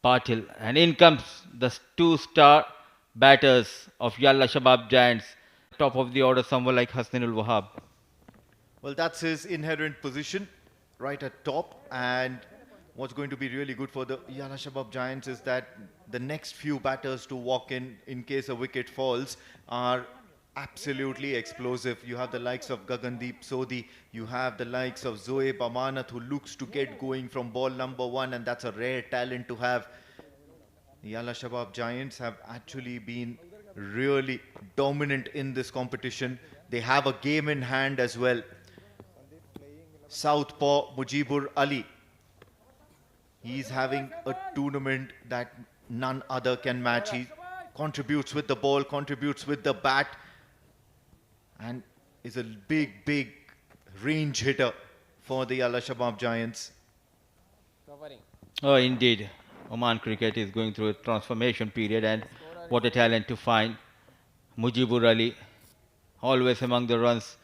Patel. And in comes the two-star batters of Yalla Shabab Giants. Top of the order, someone like Hasnain Wahab. Well, that's his inherent position, right at top. And what's going to be really good for the Yala Shabab Giants is that the next few batters to walk in case a wicket falls, are absolutely explosive. You have the likes of Gagandeep Sodhi, you have the likes of Zoeb Amanat, who looks to get going from ball number one, and that's a rare talent to have. The Yala Shabab Giants have actually been really dominant in this competition. They have a game in hand as well. Southpaw Mujibur Ali. He's having a tournament that none other can match. He contributes with the ball, contributes with the bat, and is a big range hitter for the Al Shabab Giants. Oh, indeed. Oman cricket is going through a transformation period, and what a talent to find. Mujibur Ali, always among the runs,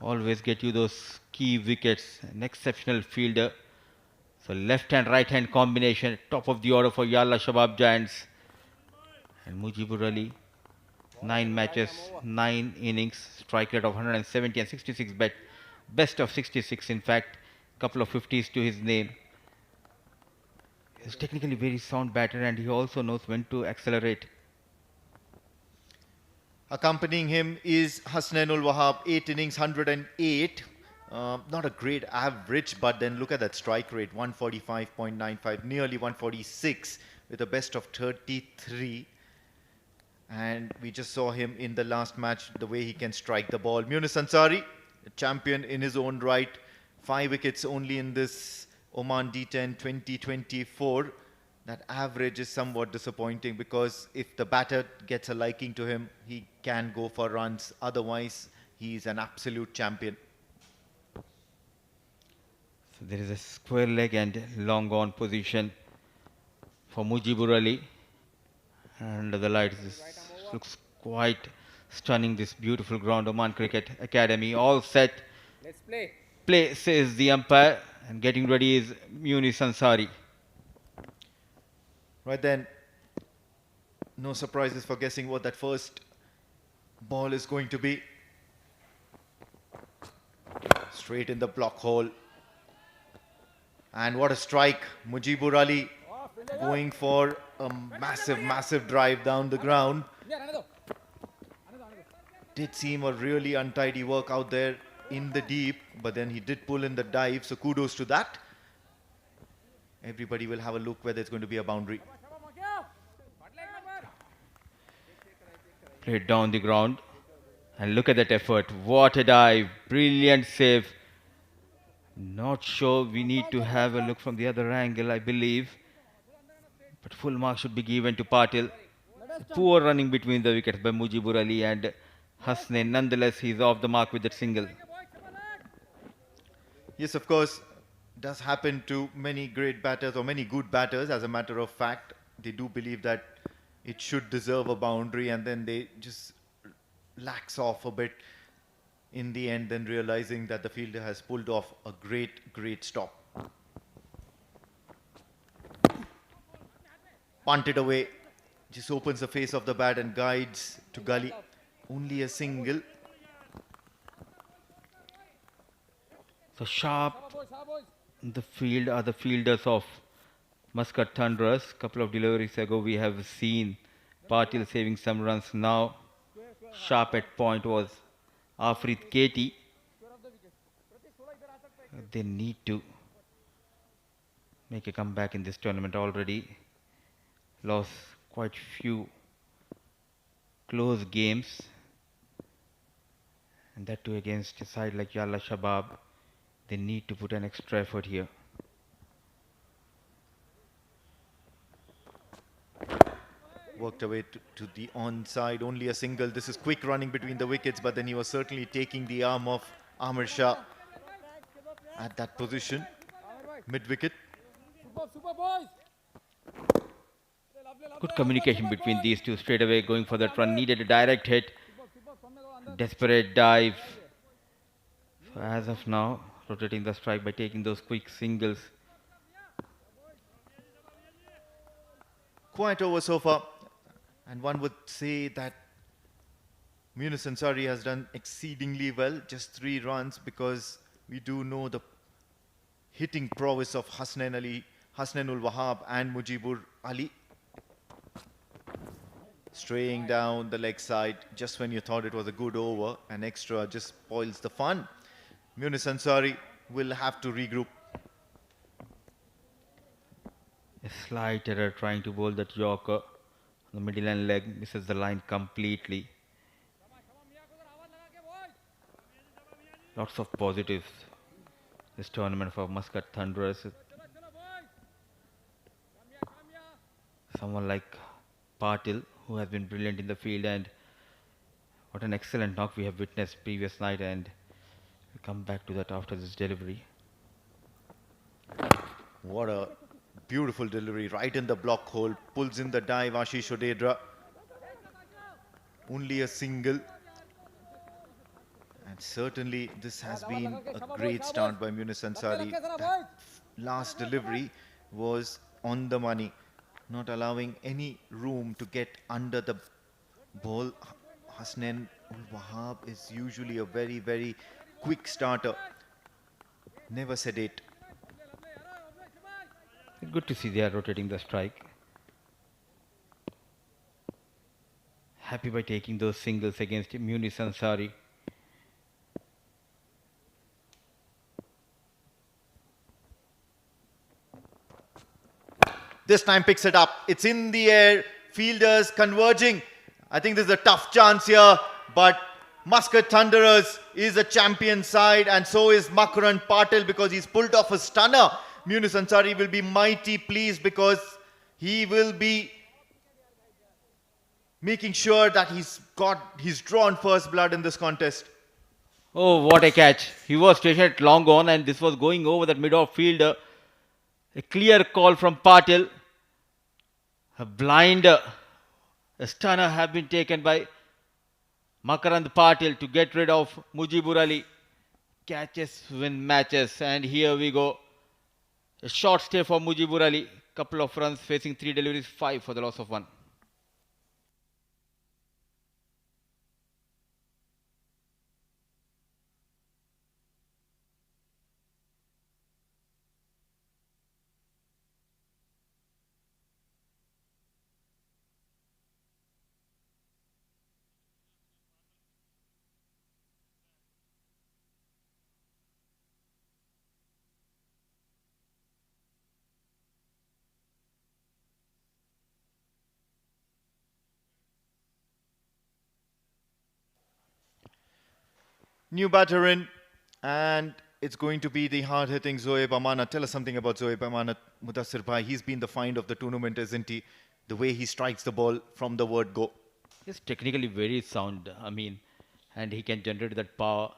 always get you those key wickets. An exceptional fielder. So left and right hand combination, top of the order for Yalla Shabab Giants. And Mujibur Ali, 9 matches, 9 innings, strike rate of 170 and 66, best of 66 in fact, couple of 50s to his name. He's technically very sound batter, and he also knows when to accelerate. Accompanying him is Hasnain Wahab, 8 innings, 108. Not a great average, but then look at that strike rate, 145.95, nearly 146, with a best of 33. And we just saw him in the last match, the way he can strike the ball. Munis Ansari, a champion in his own right, 5 wickets only in this Oman D10 2024. That average is somewhat disappointing, because if the batter gets a liking to him, he can go for runs. Otherwise, he's an absolute champion. So there is a square leg and long on position for Mujibur Ali. And the lights, this looks quite stunning, this beautiful ground. Oman Cricket Academy, all set. Let's play. Play, says the umpire, and getting ready is Munis Ansari. Right then, no surprises for guessing what that first ball is going to be. Straight in the block hole. And what a strike. Mujibur Ali going for a massive drive down the ground. Did seem a really untidy work out there in the deep, but then he did pull in the dive, so kudos to that. Everybody will have a look whether it's going to be a boundary. Played down the ground, and look at that effort. What a dive, brilliant save. Not sure, we need to have a look from the other angle, I believe. But full mark should be given to Patel. Poor running between the wickets by Mujibur Ali and Hasnain. Nonetheless, he's off the mark with that single. Yes, of course, does happen to many great batters, or many good batters. As a matter of fact, they do believe that it should deserve a boundary, and then they just lax off a bit in the end, then realizing that the fielder has pulled off a great stop. Punted away, just opens the face of the bat and guides to gully. Only a single. So sharp in the field are the fielders of Muscat Thunderers. Couple of deliveries ago we have seen Patil saving some runs. Now sharp at point was Afrit Katie. They need to make a comeback in this tournament. Already lost quite few close games, and that too against a side like Yalla Shabab. They need to put an extra effort here. Worked away to the onside, only a single. This is quick running between the wickets, but then he was certainly taking the arm of Amir Shah at that position, mid-wicket. Good communication between these two, straight away going for that run. Needed a direct hit, desperate dive. So as of now, rotating the strike by taking those quick singles. quiet over so far. And one would say that Munus Ansari has done exceedingly well, just 3 runs, because we do know the hitting prowess of Hasnain Wahab and Mujibur Ali. Straying down the leg side just when you thought it was a good over, an extra just spoils the fun. Munus Ansari will have to regroup. A slight error trying to bowl that Yorker. The middle and leg misses the line completely. Lots of positives this tournament for Muscat Thunderers. Someone like Patel, who has been brilliant in the field, and what an excellent knock we have witnessed previous night, and we'll come back to that after this delivery. What a beautiful delivery, right in the block hole, pulls in the dive, Ashish Odedra. Only a single. And certainly this has been a great start by Munus Ansari. That last delivery was on the money, not allowing any room to get under the ball. Hasnain Wahab is usually a very, very quick starter. Never sedate. Good to see they are rotating the strike. Happy by taking those singles against Munus Ansari. This time picks it up. It's in the air. Fielders converging. I think this is a tough chance here, but Muscat Thunderers is a champion side, and so is Makaran Patel, because he's pulled off a stunner. Munus Ansari will be mighty pleased, because he will be making sure that he's drawn first blood in this contest. Oh, what a catch. He was stationed long on, and this was going over that mid-off fielder. A clear call from Patel. A blinder. A stunner have been taken by Makarand Patel to get rid of Mujibur Ali. Catches win matches, and here we go. A short stay for Mujibur Ali. Couple of runs facing 3 deliveries, 5 for the loss of 1. New batter in, and it's going to be the hard-hitting Zoeb Amanat. Tell us something about Zoeb Amanat, Mudassir Bhai. He's been the find of the tournament, isn't he? The way he strikes the ball from the word go. He's technically very sound, and he can generate that power.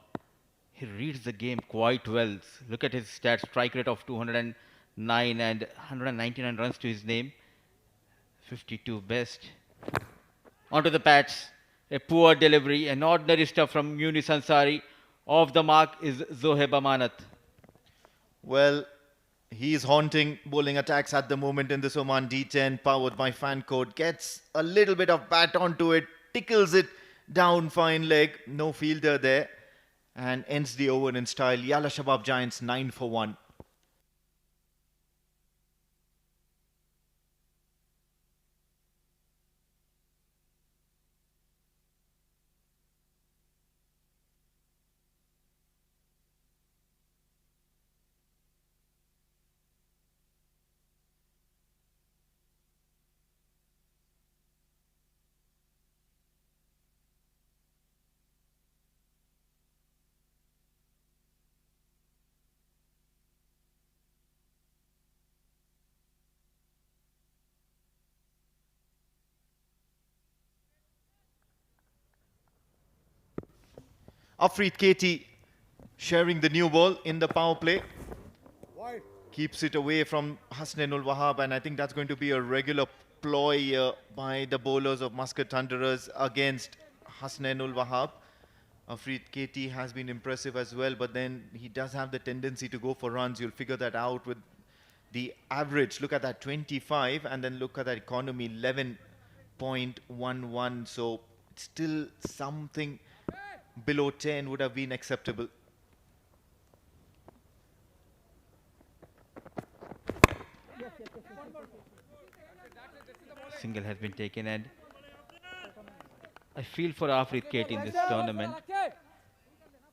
He reads the game quite well. Look at his stats, strike rate of 209 and 199 runs to his name. 52 best. Onto the pads. A poor delivery, an ordinary stuff from Munus Ansari. Off the mark is Zoeb Amanat. Well, he's haunting bowling attacks at the moment in this Oman D10, powered by Fan Code. Gets a little bit of bat onto it, tickles it down fine leg, no fielder there, and ends the over in style. Yalla Shabab Giants 9 for 1. Afreet Katie sharing the new ball in the power play. Keeps it away from Hasnain Wahab, and I think that's going to be a regular ploy by the bowlers of Muscat Thunderers against Hasnain Wahab. Afreet Katie has been impressive as well, but then he does have the tendency to go for runs. You'll figure that out with The average, look at that, 25, and then look at that economy, 11.11. So still something below 10 would have been acceptable. Single has been taken, and I feel for Afrit Kate in this tournament.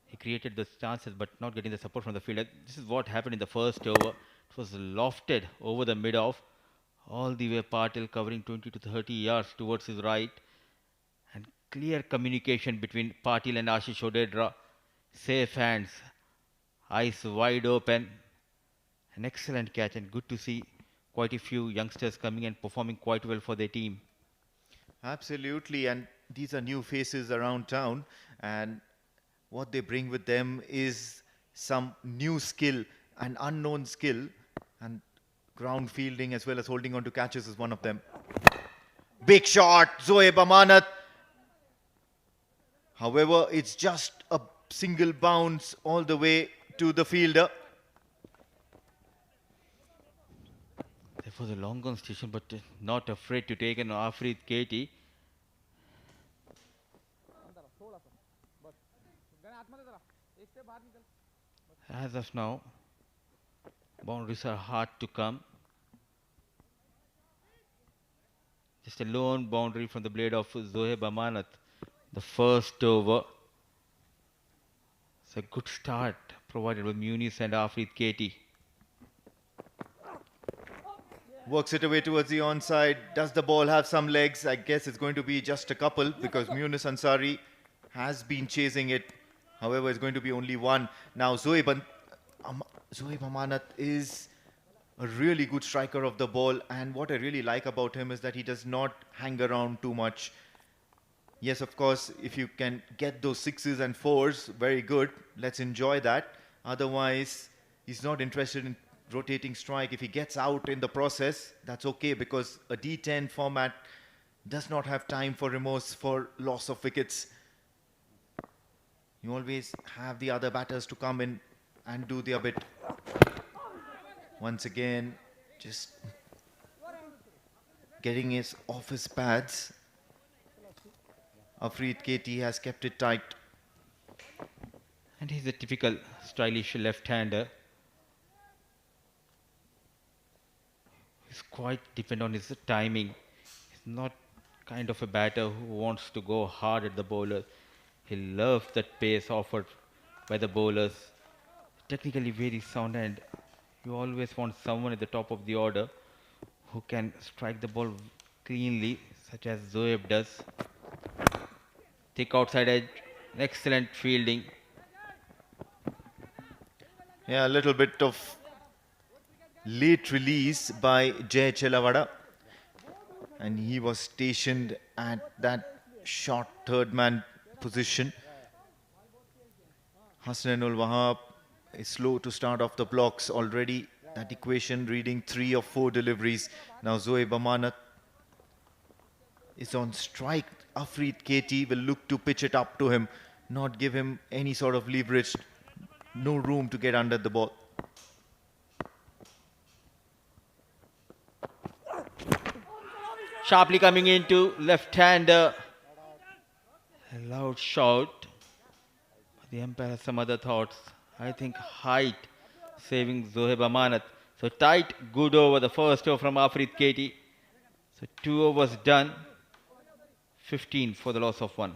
He created those chances but not getting the support from the fielder. This is what happened in the first over. It was lofted over the mid-off. All the way Patel covering 20 to 30 yards towards his right. And clear communication between Patel and Ashish Odedra. Safe hands. Eyes wide open. An excellent catch, and good to see quite a few youngsters coming and performing quite well for their team. Absolutely, and these are new faces around town, and what they bring with them is some new skill, an unknown skill, and ground fielding as well as holding on to catches is one of them. Big shot, Zoeb Amanat. However, it's just a single bounce all the way to the fielder. There was a long on station, but not afraid to take an Afrit Katie. As of now, boundaries are hard to come. Just a lone boundary from the blade of Zoeb Amanat. The first over. It's a good start provided by Muniz and Afrit Katie. Works it away towards the onside. Does the ball have some legs? I guess it's going to be just a couple because Muniz Ansari has been chasing it. However, it's going to be only one. Now, Zoeb Amanat is a really good striker of the ball. And what I really like about him is that he does not hang around too much. Yes, of course, if you can get those sixes and fours, very good. Let's enjoy that. Otherwise, he's not interested in rotating strike. If he gets out in the process, that's okay because a D10 format does not have time for remorse for loss of wickets. You always have the other batters to come in and do their bit. Once again, just getting his off his pads. Afrit Katie has kept it tight. And he's a typical stylish left-hander. He's quite dependent on his timing. He's not kind of a batter who wants to go hard at the bowler. He loves that pace offered by the bowlers. Technically very sound, and you always want someone at the top of the order who can strike the ball cleanly, such as Zoeb does. Thick outside edge, excellent fielding. Yeah, a little bit of late release by Jay Chelavada, and he was stationed at that short third man position. Hasnain Wahab is slow to start off the blocks already. That equation reading 3 or 4 deliveries. Now Zoeb Amanat is on strike. Afrit Katie will look to pitch it up to him, not give him any sort of leverage. No room to get under the ball. Sharply coming into left-hander. A loud shout. The umpire has some other thoughts. I think height saving Zoeb Amanat. So tight, good over. The first over from Afrit Katie. So 2 overs done. 15 for the loss of 1.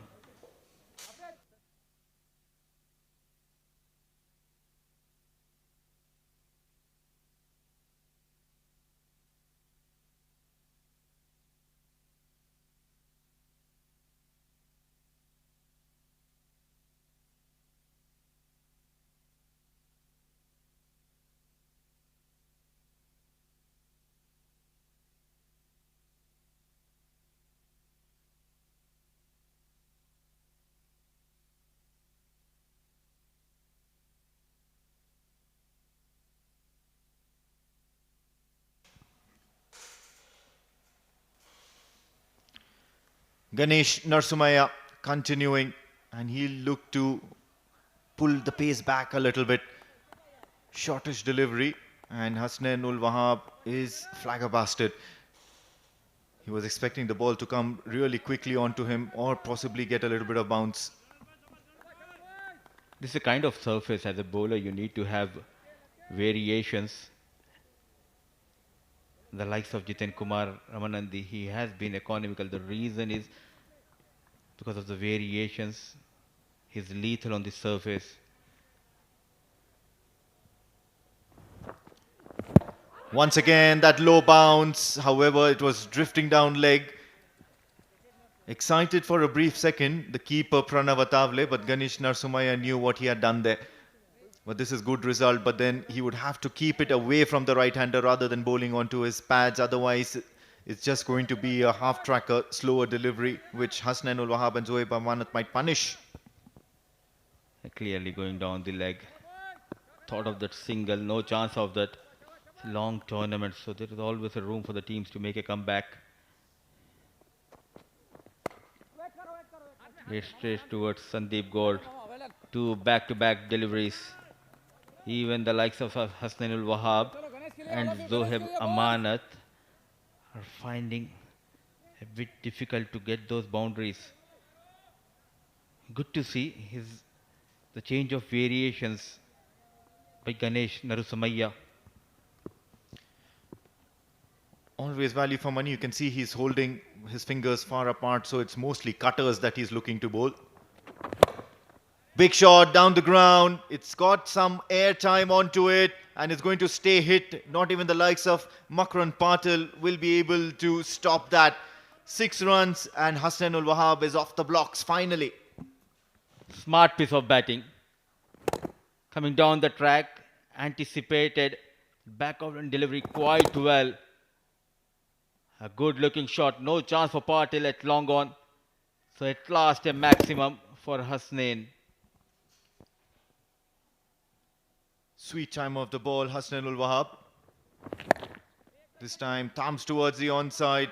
Ganesh Narsumaya continuing, and he'll look to pull the pace back a little bit. Shortish delivery. And Hasnain Wahab is flabbergasted. He was expecting the ball to come really quickly onto him or possibly get a little bit of bounce. This is a kind of surface as a bowler you need to have variations. The likes of Jiten Kumar Ramanandi, he has been economical. The reason is because of the variations. He's lethal on the surface. Once again, that low bounce. However, it was drifting down leg. Excited for a brief second, the keeper Pranav Atavale, but Ganesh Narsumaya knew what he had done there. But this is good result, but then he would have to keep it away from the right-hander rather than bowling onto his pads. Otherwise, it's just going to be a half-tracker, slower delivery, which Hasnain Wahab and Zohaib Amanat might punish. Clearly going down the leg. Thought of that single, no chance of that. It's a long tournament, so there is always a room for the teams to make a comeback. Straight towards Sandeep Gaur. Two back-to-back deliveries. Even the likes of Hasnain Wahab and Zohaib Amanat are finding a bit difficult to get those boundaries. Good to see the change of variations by Ganesh Narusamaya. Always value for money. You can see he's holding his fingers far apart, so it's mostly cutters that he's looking to bowl. Big shot down the ground. It's got some air time onto it and it's going to stay hit. Not even the likes of Makran Patel will be able to stop that. 6 runs and Hasnain Wahab is off the blocks finally. Smart piece of batting. Coming down the track, anticipated, back out and delivery quite well. A good looking shot, no chance for Patel at long on. So at last a maximum for Hasnain. Sweet time of the ball, Hasnain Wahab. This time thumbs towards the onside.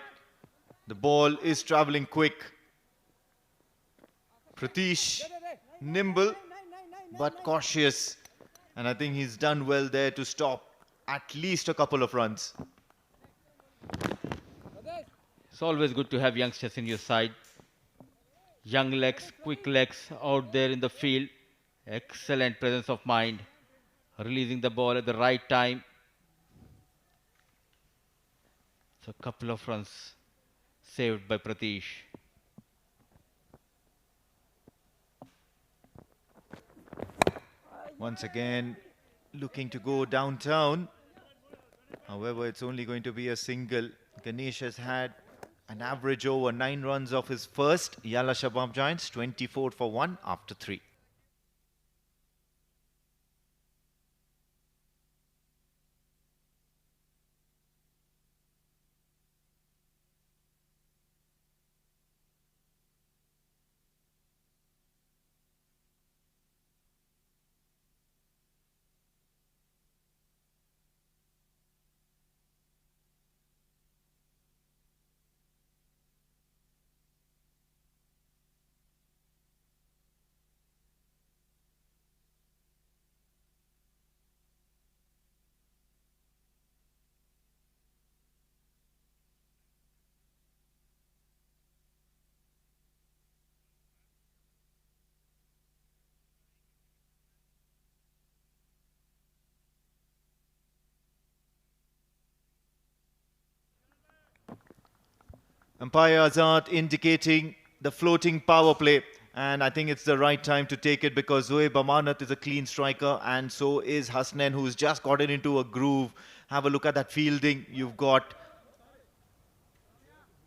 The ball is travelling quick. Pratish, nimble but cautious. And I think he's done well there to stop at least a couple of runs. It's always good to have youngsters in your side. Young legs, quick legs out there in the field. Excellent presence of mind. Releasing the ball at the right time. So a couple of runs saved by Pratish. Once again, looking to go downtown. However, it's only going to be a single. Ganesh has had an average over 9 runs of his first. Yalla Shabab Giants, 24 for 1 after 3. Umpire Azad indicating the floating power play. And I think it's the right time to take it because Zohaib Amanat is a clean striker and so is Hasnain, who's just gotten into a groove. Have a look at that fielding. You've got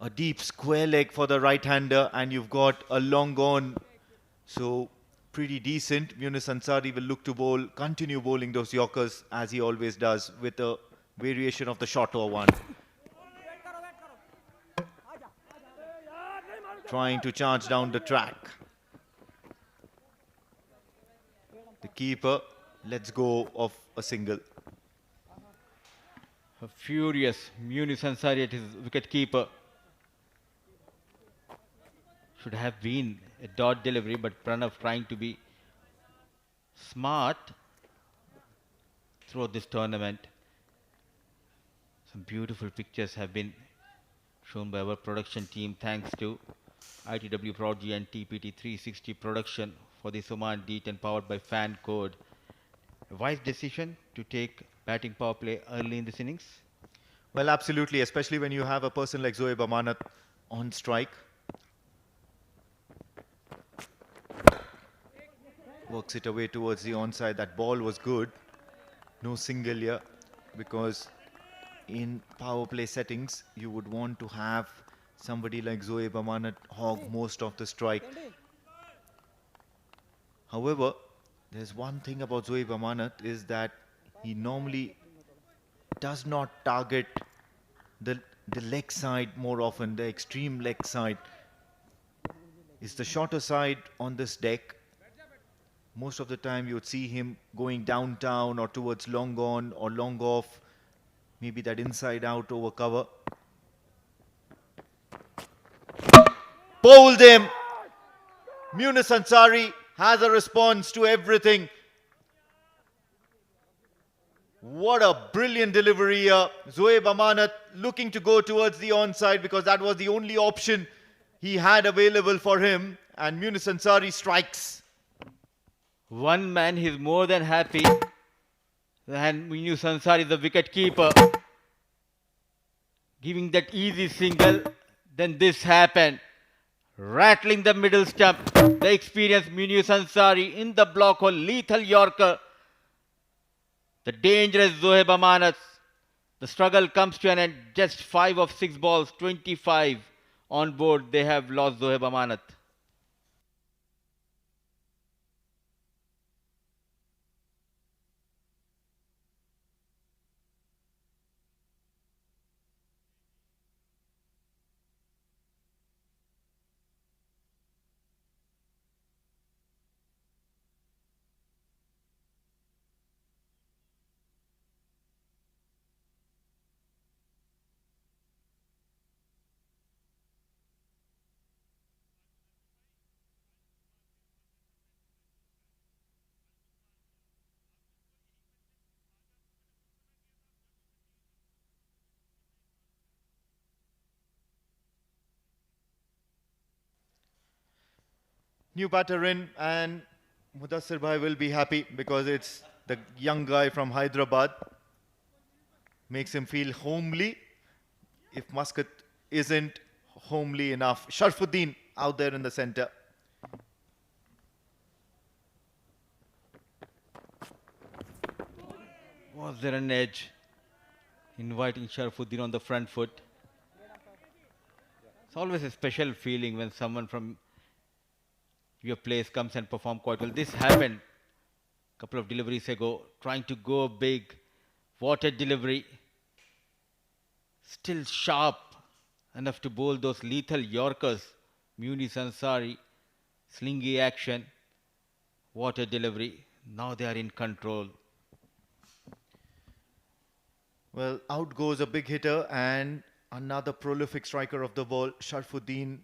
a deep square leg for the right-hander and you've got a long on. So pretty decent. Yunus Ansari will look to continue bowling those Yorkers as he always does with a variation of the shorter one. Trying to charge down the track. The keeper lets go of a single. A furious Yunus Ansari at his wicket keeper. Should have been a dot delivery, but Pranav trying to be smart throughout this tournament. Some beautiful pictures have been shown by our production team thanks to ITW Prodigy and TPT 360 production for this OMAN D10 powered by Fan Code. A wise decision to take batting power play early in this innings. Well, absolutely, especially when you have a person like Zoeb Amanat on strike. Works it away towards the onside. That ball was good. No single here, because in power play settings, you would want to have somebody like Zoeb Amanat hog most of the strike. However, there's one thing about Zoeb Amanat is that he normally does not target the leg side more often. The extreme leg side is the shorter side on this deck. Most of the time you would see him going downtown or towards long on or long off, maybe that inside out over cover. Bowled him. Munis Ansari has a response to everything. What a brilliant delivery here. Zoeb Amanat looking to go towards the onside because that was the only option he had available for him, and Munis Ansari strikes. One man is more than happy, and Munis Ansari, the wicket keeper, giving that easy single. Then this happened, rattling the middle stump. The experienced Munis Ansari in the block hole, lethal Yorker. The dangerous Zoeb Amanat. The struggle comes to an end. Just 5 of 6 balls, 25 on board. They have lost Zoeb Amanat. New batter in, and Mudassir Bhai will be happy because it's the young guy from Hyderabad. Makes him feel homely if Muscat isn't homely enough. Sharfuddin out there in the center. Was there an edge inviting Sharfuddin on the front foot? It's always a special feeling when someone from your place comes and perform quite well. This happened a couple of deliveries ago, trying to go big, water delivery, still sharp enough to bowl those lethal Yorkers. Munis Ansari, slingy action, water delivery. Now they are in control. Well, out goes a big hitter and another prolific striker of the ball. Sharfuddin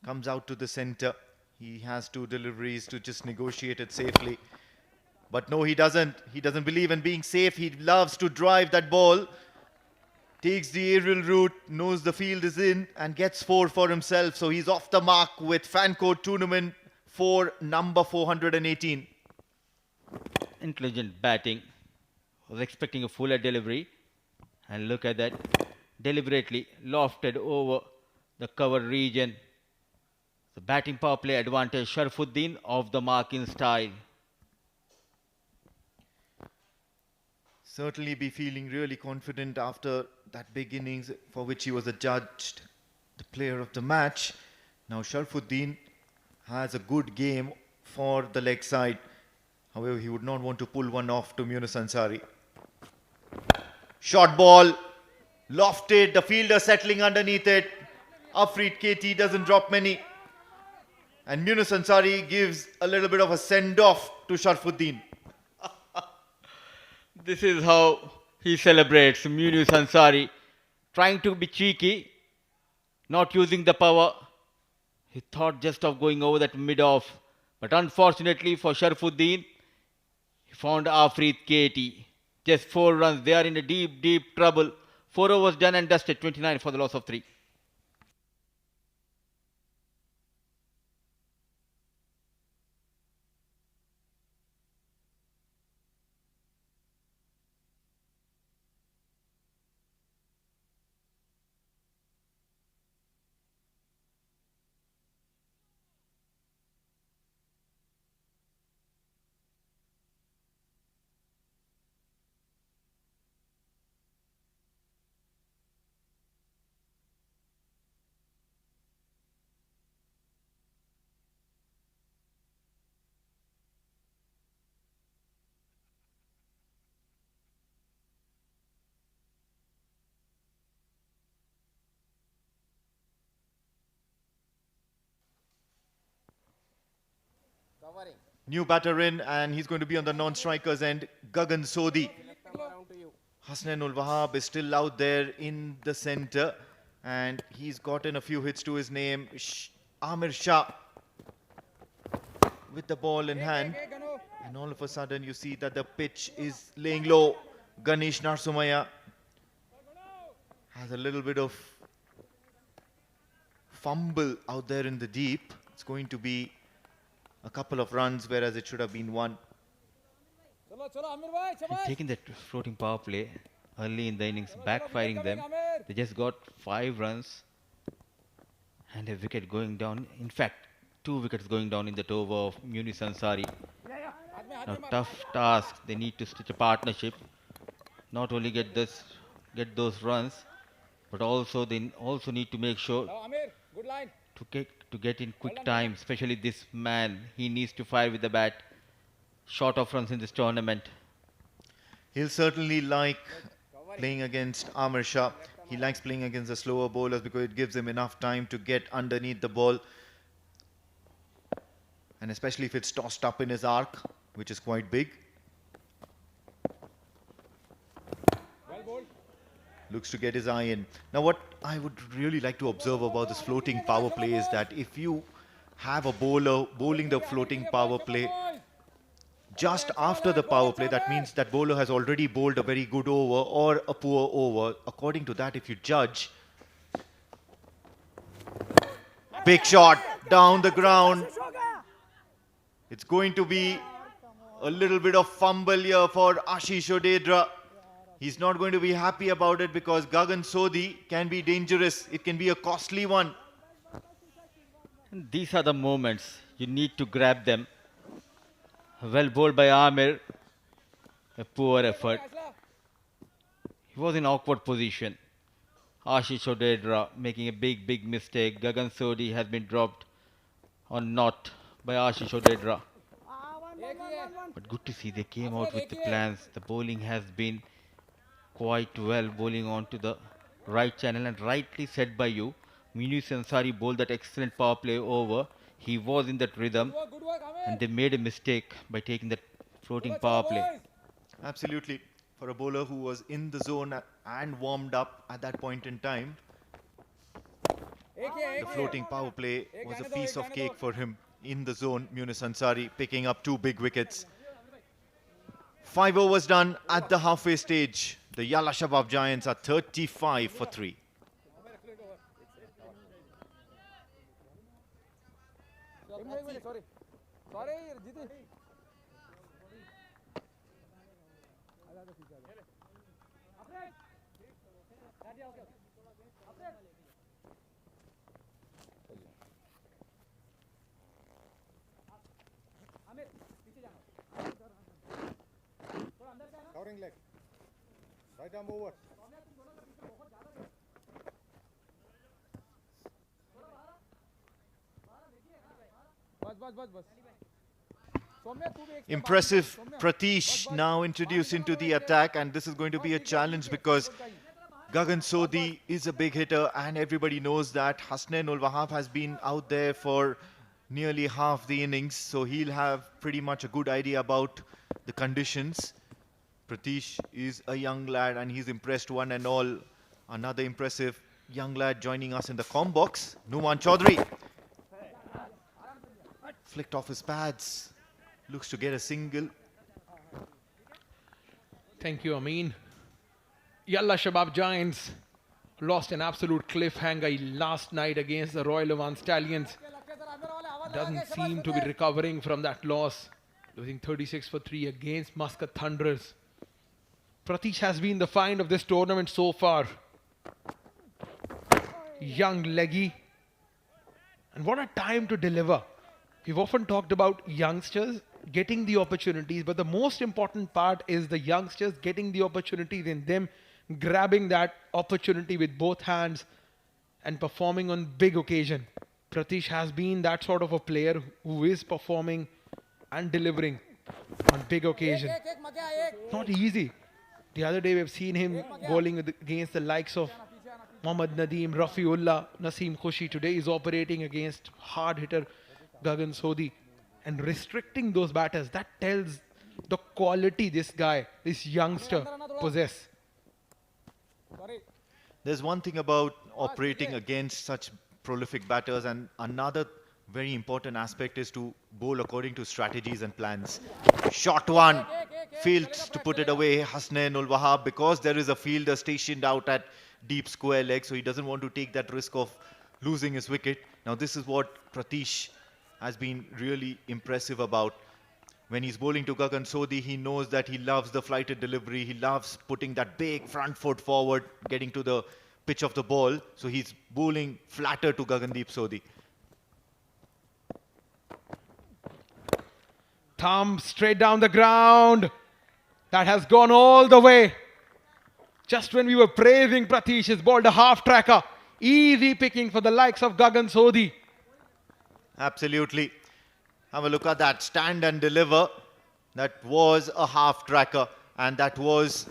comes out to the center. He has 2 deliveries to just negotiate it safely. But no, he doesn't. He doesn't believe in being safe. He loves to drive that ball. Takes the aerial route, knows the field is in, and gets 4 for himself. So he's off the mark with Fan Code Tournament for number 418. Intelligent batting. Was expecting a fuller delivery. And look at that. Deliberately lofted over the cover region. The batting power play advantage. Sharfuddin off the mark in style. Certainly be feeling really confident after that big innings for which he was adjudged the player of the match. Now Sharfuddin has a good game for the leg side. However, he would not want to pull one off to Munis Ansari. Short ball, lofted, the fielder settling underneath it. Afreed KT doesn't drop many. And Munis Ansari gives a little bit of a send-off to Sharfuddin. This is how he celebrates. Munis Ansari trying to be cheeky, not using the power. He thought just of going over that mid-off. But unfortunately for Sharfuddin, he found Afreed KT. Just 4 runs. They are in a deep, deep trouble 4 overs done and dusted. 29 for the loss of 3. New batter in, and he's going to be on the non-strikers end. Gagan Sodhi. Hasnain Wahab is still out there in the centre, and he's gotten a few hits to his name. Amir Shah with the ball in hand, and all of a sudden you see that the pitch is laying low. Ganesh Narsumaya has a little bit of fumble out there in the deep. It's going to be a couple of runs, whereas it should have been one. Taking that floating power play early in the innings, backfiring them. They just got 5 runs and a wicket going down. In fact, 2 wickets going down in that over of Munis Ansari. Now, tough task. They need to stitch a partnership. Not only get those runs, but also they also need to make sure to get in quick time. Especially this man, he needs to fire with the bat. Short of runs in this tournament. He'll certainly like playing against Amir Shah. He likes playing against the slower bowlers because it gives him enough time to get underneath the ball. And especially if it's tossed up in his arc, which is quite big. Looks to get his eye in. Now what I would really like to observe about this floating power play is that if you have a bowler bowling the floating power play just after the power play, that means that bowler has already bowled a very good over or a poor over. According to that, if you judge, big shot down the ground. It's going to be a little bit of fumble here for Ashish Odedra. He's not going to be happy about it because Gagan Sodhi can be dangerous. It can be a costly one. And these are the moments you need to grab them. Well bowled by Amir. A poor effort. He was in awkward position. Ashish Odedra making a big mistake. Gagan Sodhi has been dropped on not by Ashish Odedra. But good to see they came out with the plans. The bowling has been quite well, bowling onto the right channel, and rightly said by you. Munis Ansari bowled that excellent power play over. He was in that rhythm, and they made a mistake by taking that floating power play. Absolutely. For a bowler who was in the zone and warmed up at that point in time, the floating power play was a piece of cake for him in the zone. Munis Ansari picking up 2 big wickets. 5 overs done at the halfway stage. The Yalla Shabab Giants are 35 for 3. Covering leg. Right arm over. Impressive Pratish now introduced into the attack, and this is going to be a challenge because Gagan Sodhi is a big hitter and everybody knows that. Hasnain Wahab has been out there for nearly half the innings, so he'll have pretty much a good idea about the conditions. Pratish is a young lad and he's impressed one and all. Another impressive young lad joining us in the comm box, Numan Chaudhary. Flicked off his pads. Looks to get a single. Thank you, Amin. Yalla Shabab Giants lost an absolute cliffhanger last night against the Royal Oman Stallions. Doesn't seem to be recovering from that loss, losing 36 for 3 against Muscat Thunderers. Pratish has been the find of this tournament so far. Young leggy. And what a time to deliver. We've often talked about youngsters getting the opportunities, but the most important part is the youngsters getting the opportunities and them grabbing that opportunity with both hands and performing on big occasion. Pratish has been that sort of a player who is performing and delivering on big occasion. Not easy. The other day we've seen him bowling against the likes of Mohammad Nadeem, Rafiullah, Naseem Khushi. Today he's operating against hard hitter Gagan Sodhi and restricting those batters. That tells the quality this guy, this youngster possess. There's one thing about operating against such prolific batters, and another very important aspect is to bowl according to strategies and plans. Shot one, fails to put it away, Hasnain Wahab, because there is a fielder stationed out at deep square leg, so he doesn't want to take that risk of losing his wicket. Now this is what Pratish has been really impressive about. When he's bowling to Gagan Sodhi, he knows that he loves the flighted delivery. He loves putting that big front foot forward, getting to the pitch of the ball. So he's bowling flatter to Gagandeep Sodhi. Thumb straight down the ground. That has gone all the way. Just when we were praising Pratish, he's bowled a half tracker. Easy picking for the likes of Gagan Sodhi. Absolutely. Have a look at that. Stand and deliver. That was a half tracker and that was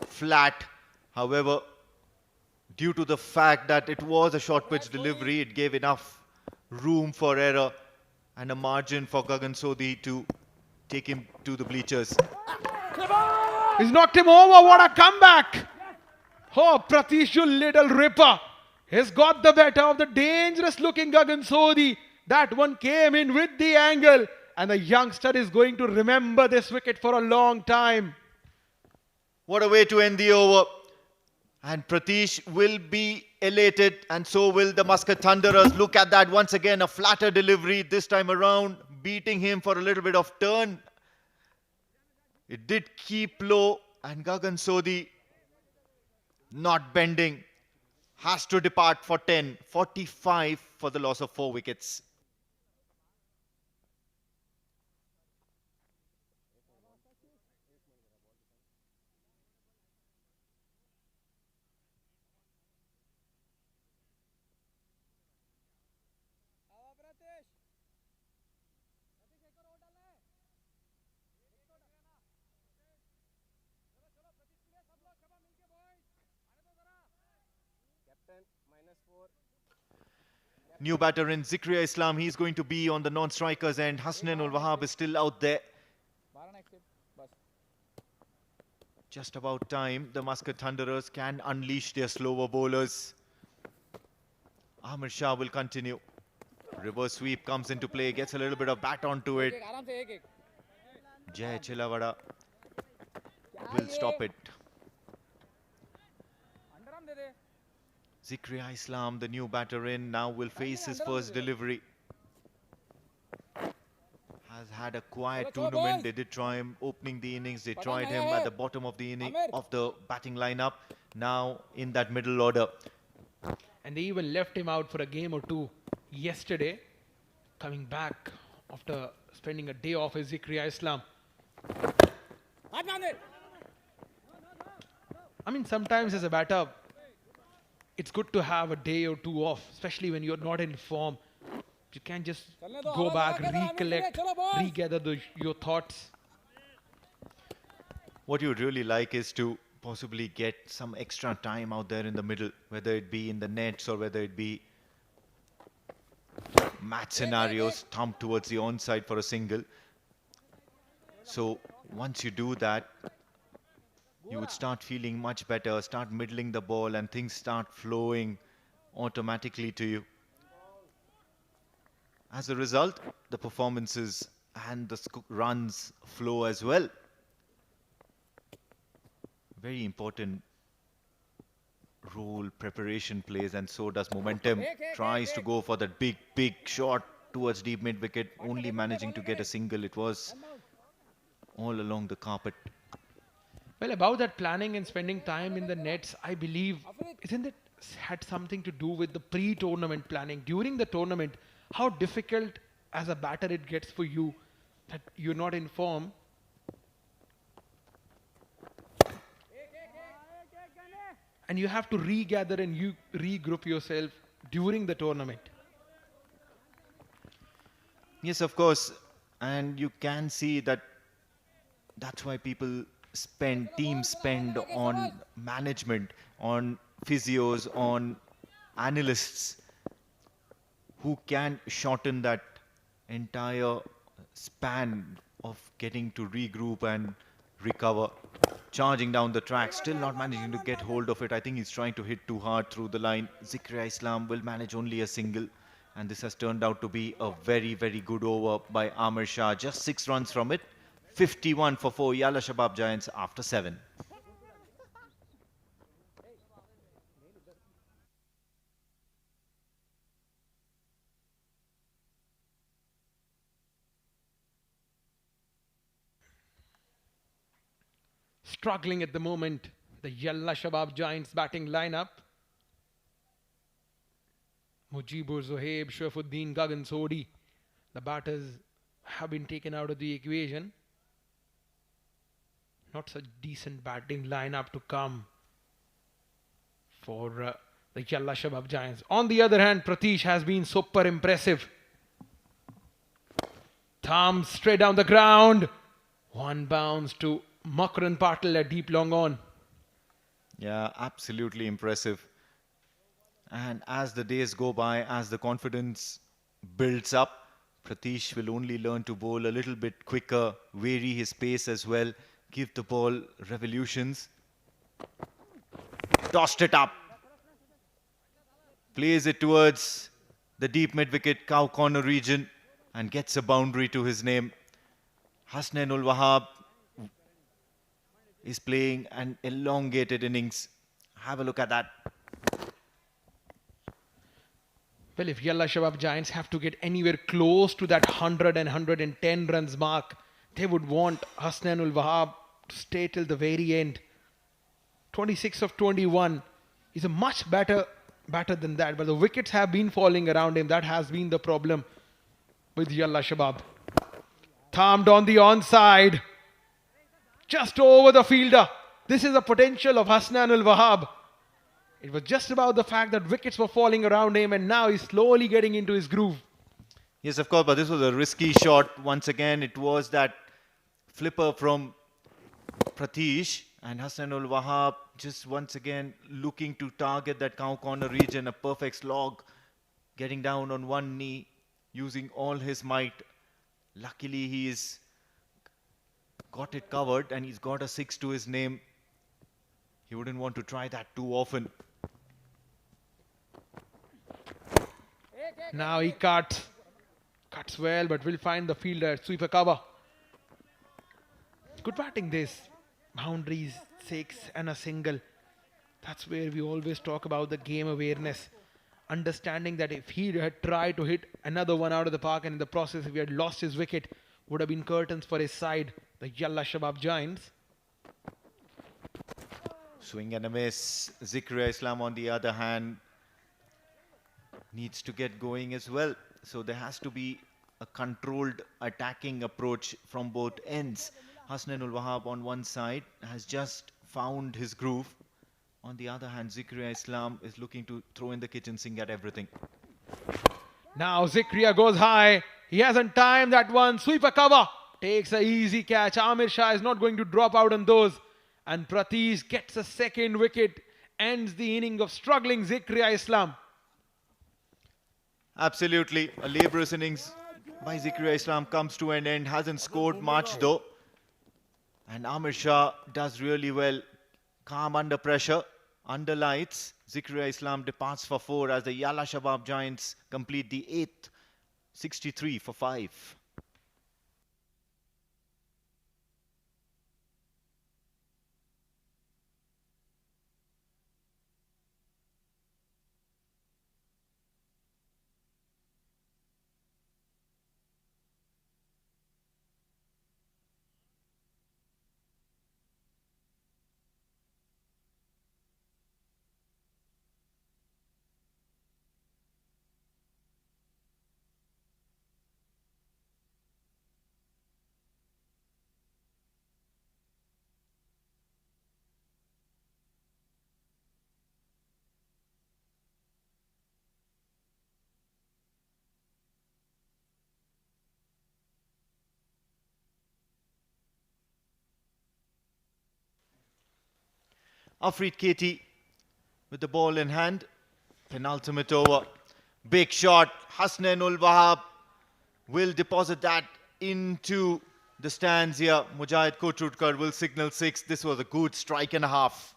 flat. However, due to the fact that it was a short pitch delivery, it gave enough room for error and a margin for Gagan Sodhi to take him to the bleachers. He's knocked him over. What a comeback. Oh, Pratish, you little ripper. He's got the better of the dangerous looking Gagan Sodhi. That one came in with the angle. And the youngster is going to remember this wicket for a long time. What a way to end the over. And Pratish will be elated, and so will the Muscat Thunderers. Look at that once again, a flatter delivery this time around, beating him for a little bit of turn. It did keep low, and Gagan Sodhi, not bending, has to depart for 10, 45 for the loss of 4 wickets. New batter in Zikria Islam. He's going to be on the non-strikers end. Hasnain Wahab is still out there. Just about time the Muscat Thunderers can unleash their slower bowlers. Ahmed Shah will continue. Reverse sweep comes into play, gets a little bit of bat onto it. Jai Chilawada will stop it. Zikria Islam, the new batter in, now will face his first delivery. Has had a quiet tournament. They did try him opening the innings. They tried him at the bottom of the inning of the batting lineup. Now in that middle order. And they even left him out for a game or two yesterday, coming back after spending a day off at Zikria Islam. I mean, sometimes as a batter, it's good to have a day or two off, especially when you're not in form. You can just go back, recollect, regather your thoughts. What you would really like is to possibly get some extra time out there in the middle, whether it be in the nets or whether it be match scenarios, thumb towards the onside for a single. So once you do that, you would start feeling much better, start middling the ball and things start flowing automatically to you. As a result, the performances and the runs flow as well. Very important role preparation plays, and so does momentum. Tries to go for that big shot towards deep mid wicket, only managing to get a single. It was all along the carpet. Well, about that planning and spending time in the nets, I believe, isn't it had something to do with the pre-tournament planning? During the tournament, how difficult as a batter it gets for you that you're not in form. And you have to regather and you regroup yourself during the tournament. Yes, of course. And you can see that that's why teams spend on management, on physios, on analysts who can shorten that entire span of getting to regroup and recover. Charging down the track, still not managing to get hold of it. I think he's trying to hit too hard through the line. Zikria Islam will manage only a single, and this has turned out to be a very good over by Amir Shah. Just 6 runs from it. 51 for 4 Yalla Shabab Giants after 7. Struggling at the moment, the Yalla Shabab Giants batting lineup. Mujibur, Zohaib, Sharafuddin, Gagan Sodi. The batters have been taken out of the equation. Not such decent batting lineup to come for the Yalla Shabab Giants. On the other hand, Pratish has been super impressive. Thumbs straight down the ground. One bounce to Mujibur Patel at deep long on. Yeah, absolutely impressive. And as the days go by, as the confidence builds up, Pratish will only learn to bowl a little bit quicker, vary his pace as well, give the ball revolutions. Tossed it up. Plays it towards the deep mid-wicket cow corner region and gets a boundary to his name. Hasnain Wahab is playing an elongated innings. Have a look at that. Well, if Yalla Shabab Giants have to get anywhere close to that 100 and 110 runs mark, they would want Hasnain Wahab to stay till the very end. 26 of 21 is a much better batter than that, but the wickets have been falling around him. That has been the problem with Yalla Shabab. Thumbed on the onside. Just over the fielder. This is the potential of Hasnain Wahab. It was just about the fact that wickets were falling around him and now he's slowly getting into his groove. Yes, of course, but this was a risky shot. Once again, it was that flipper from Pratish, and Hasnain Wahab just once again looking to target that cow corner region. A perfect slog, getting down on one knee, using all his might. Luckily, he's got it covered and he's got a 6 to his name. He wouldn't want to try that too often. Now he cuts well, but will find the fielder, sweeper cover. Good batting this. Boundaries, 6 and a single. That's where we always talk about the game awareness. Understanding that if he had tried to hit another one out of the park and in the process if he had lost his wicket, would have been curtains for his side, the Yalla Shabab Giants. Swing and a miss. Zikria Islam, on the other hand, needs to get going as well. So there has to be a controlled attacking approach from both ends. Hasnain Wahab on one side has just found his groove. On the other hand, Zikria Islam is looking to throw in the kitchen sink at everything. Now Zikria goes high. He hasn't timed that one. Sweeper cover. Takes an easy catch. Amir Shah is not going to drop out on those. And Pratish gets a second wicket. Ends the inning of struggling Zikria Islam. Absolutely. A laborious innings by Zikria Islam comes to an end. Hasn't scored much though. And Amir Shah does really well. Calm under pressure. Under lights. Zikria Islam departs for 4 as the Yalla Shabab Giants complete the 8th. 63 for 5. Afreed Katie with the ball in hand. Penultimate over. Big shot. Hasnain Wahab will deposit that into the stands here. Mujahid Kotrudkar will signal 6. This was a good strike and a half.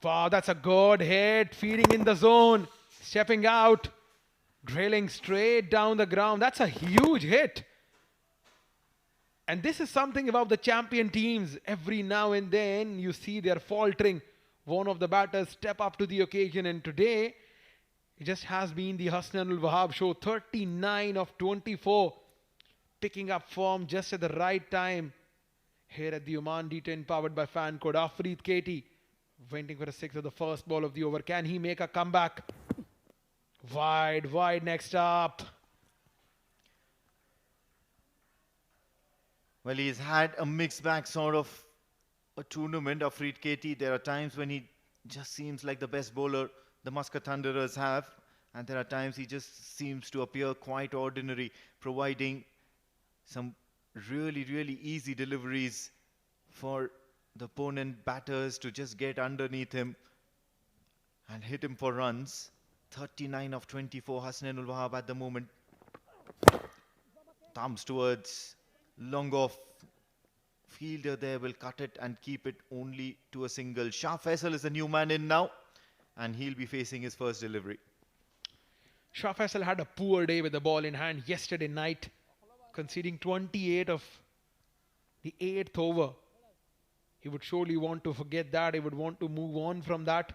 Wow, that's a good hit. Feeding in the zone. Stepping out. Drilling straight down the ground. That's a huge hit. And this is something about the champion teams. Every now and then you see they're faltering. One of the batters step up to the occasion, and today it just has been the Hasnain Wahab show. 39 of 24. Picking up form just at the right time. Here at the Oman D10 powered by fan code Afreed Katie. Waiting for a 6 of the first ball of the over. Can he make a comeback? Wide next up. Well, he's had a mixed bag sort of a tournament, Afreed Katie. There are times when he just seems like the best bowler the Muscat Thunderers have. And there are times he just seems to appear quite ordinary, providing some really easy deliveries for the opponent batters to just get underneath him and hit him for runs. 39 of 24, Hasnain Wahab at the moment. Thumbs towards long off. Fielder there will cut it and keep it only to a single. Shah Faisal is the new man in now, and he'll be facing his first delivery. Shah Faisal had a poor day with the ball in hand yesterday night, conceding 28 of the 8th over. He would surely want to forget that. He would want to move on from that.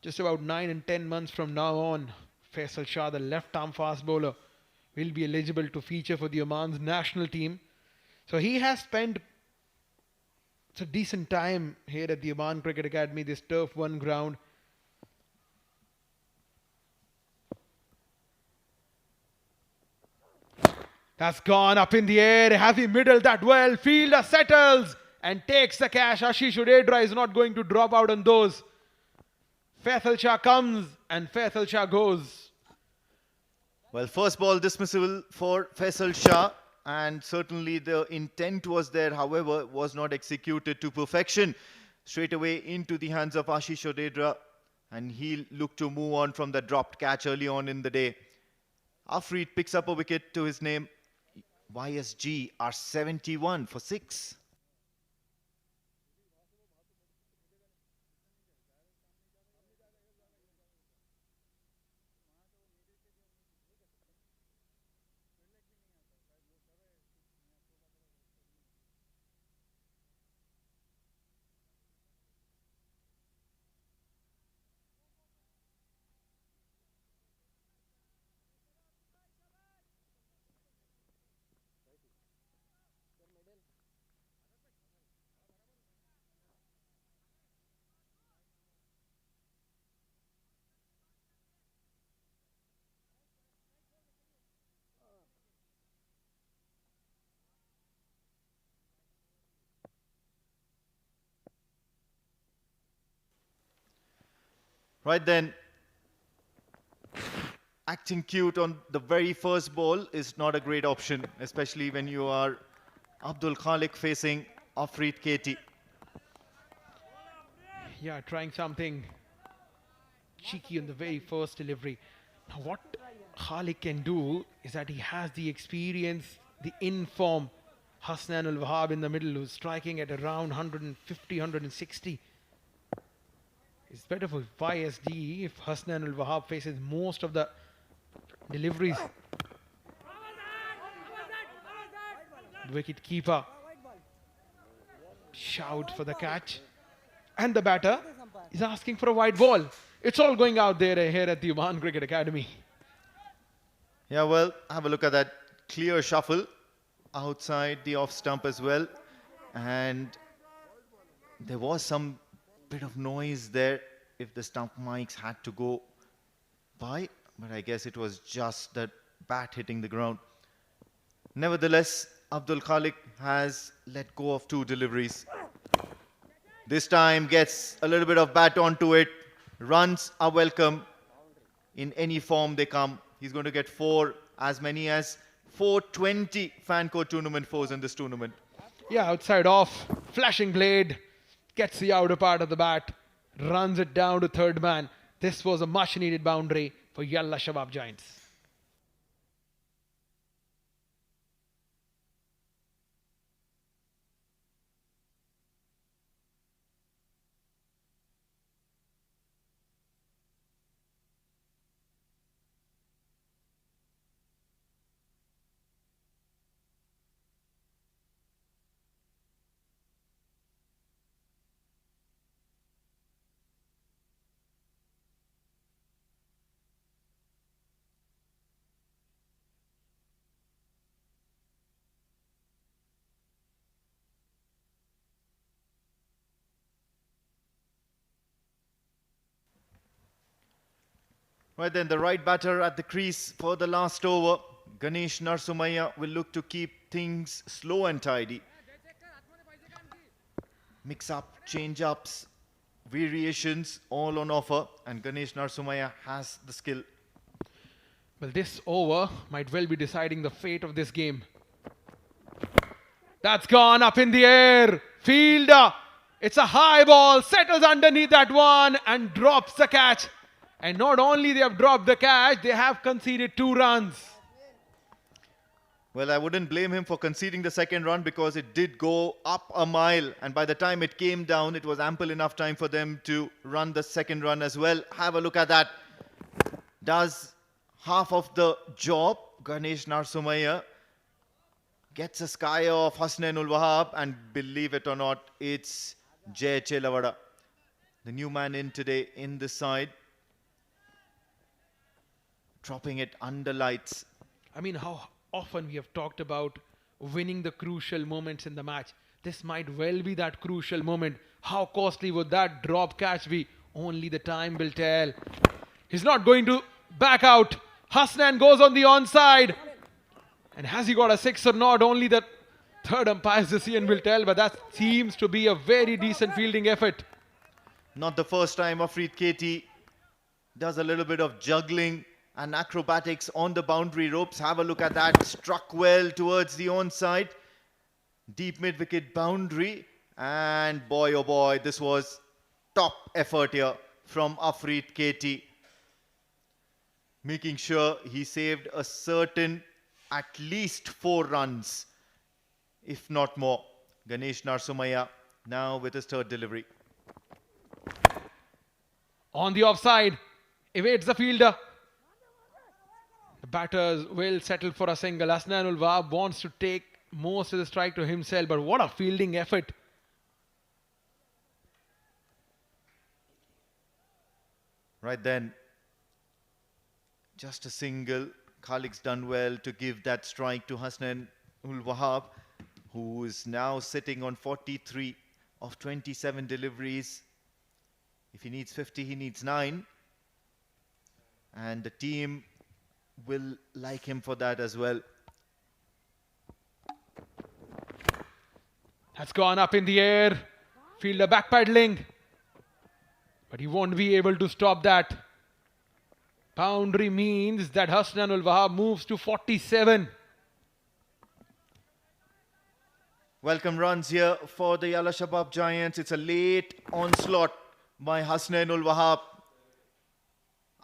Just about 9 and 10 months from now on, Faisal Shah, the left-arm fast bowler, will be eligible to feature for the Oman's national team. So he has spent a decent time here at the Oman Cricket Academy, this Turf 1 ground. That's gone up in the air. Has he middled that well? Fielder settles and takes the catch. Ashish Udedra is not going to drop out on those. Faisal Shah comes and Faisal Shah goes. Well, first ball dismissal for Faisal Shah, and certainly the intent was there, however, was not executed to perfection. Straight away into the hands of Ashish Udedra, and he'll look to move on from the dropped catch early on in the day. Afreed picks up a wicket to his name. YSG are 71 for 6. Right then, acting cute on the very first ball is not a great option, especially when you are Abdul Khalik facing Afreed Katie. Yeah, trying something cheeky on the very first delivery. Now what Khalik can do is that he has the experience, the in-form Hasnain Wahab in the middle, who's striking at around 150, 160. It's better for YSD if Hasnain Wahab faces most of the deliveries. Wicket keeper shout for the catch, and the batter is asking for a wide ball. It's all going out there here at the Oman Cricket Academy. Yeah, well, have a look at that clear shuffle outside the off stump as well, and there was some bit of noise there if the stump mics had to go by, but I guess it was just that bat hitting the ground. Nevertheless, Abdul Khalik has let go of 2 deliveries. This time gets a little bit of bat onto it. Runs are welcome in any form they come. He's going to get 4, as many as 420 fan code tournament 4s in this tournament. Yeah, outside off, flashing blade, gets the outer part of the bat, runs it down to third man. This was a much needed boundary for Yalla Shabab Giants. Right then, the right batter at the crease for the last over. Ganesh Narsumaya will look to keep things slow and tidy. Mix up, change ups, variations all on offer, and Ganesh Narsumaya has the skill. Well, this over might well be deciding the fate of this game. That's gone up in the air. Fielder. It's a high ball. Settles underneath that one and drops the catch. And not only they have dropped the catch, they have conceded 2 runs. Well, I wouldn't blame him for conceding the second run because it did go up a mile. And by the time it came down, it was ample enough time for them to run the second run as well. Have a look at that. Does half of the job. Ganesh Narsumaya gets a sky of Hasnain Wahab, and believe it or not, it's Jay Chelavada, the new man in today in the side. Dropping it under lights. I mean, how often we have talked about winning the crucial moments in the match. This might well be that crucial moment. How costly would that drop catch be? Only the time will tell. He's not going to back out. Hasnain goes on the onside. And has he got a 6 or not? Only the third umpire's decision will tell. But that seems to be a very decent fielding effort. Not the first time Afreed Katie does a little bit of juggling and acrobatics on the boundary ropes. Have a look at that. Struck well towards the onside. Deep mid-wicket boundary. And boy, oh boy, this was top effort here from Afreed Katie. Making sure he saved a certain at least 4 runs, if not more. Ganesh Narsumaya now with his third delivery. On the offside, evades the fielder. The batters will settle for a single. Hasnain Wahab wants to take most of the strike to himself, but what a fielding effort. Right then, just a single. Khalik's done well to give that strike to Hasnain Wahab, who is now sitting on 43 of 27 deliveries. If he needs 50, he needs 9. And the team will like him for that as well. Has gone up in the air. Fielder backpedaling. But he won't be able to stop that. Boundary means that Hasnain Wahab moves to 47. Welcome runs here for the Yalla Shabab Giants. It's a late onslaught by Hasnain Wahab.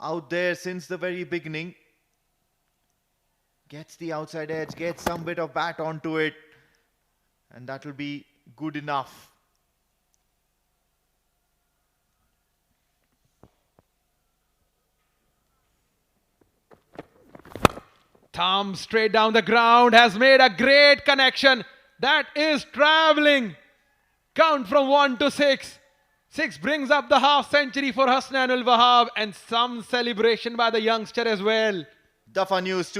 Out there since the very beginning. Gets the outside edge, gets some bit of bat onto it. And that will be good enough. Thumb straight down the ground, has made a great connection. That is travelling. Count from 1 to 6. 6 brings up the half century for Hasnain Wahab, and some celebration by the youngster as well. Dafa News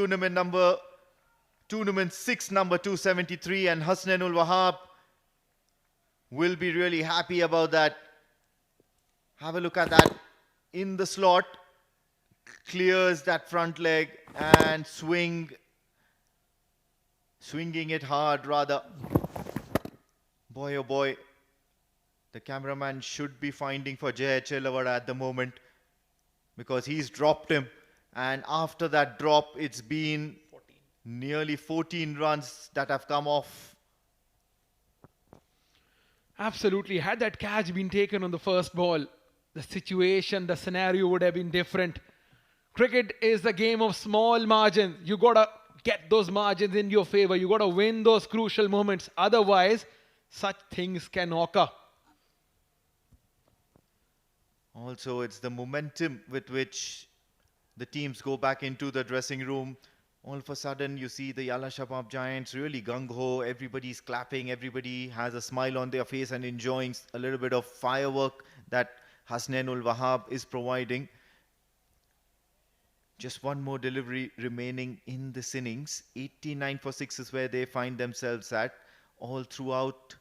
tournament 6, number 273, and Hasnain Wahab will be really happy about that. Have a look at that. In the slot, clears that front leg and swinging it hard rather. Boy oh boy, the cameraman should be finding for Jay Chelavada at the moment because he's dropped him, and after that drop it's been nearly 14 runs that have come off. Absolutely. Had that catch been taken on the first ball, the situation, the scenario would have been different. Cricket is the game of small margins. You gotta get those margins in your favor. You gotta win those crucial moments. Otherwise, such things can occur. Also, it's the momentum with which the teams go back into the dressing room. All of a sudden, you see the Yalla Shabab Giants really gung-ho. Everybody's clapping. Everybody has a smile on their face and enjoying a little bit of firework that Hasnain Wahab is providing. Just one more delivery remaining in this innings. 89 for 6 is where they find themselves at. All throughout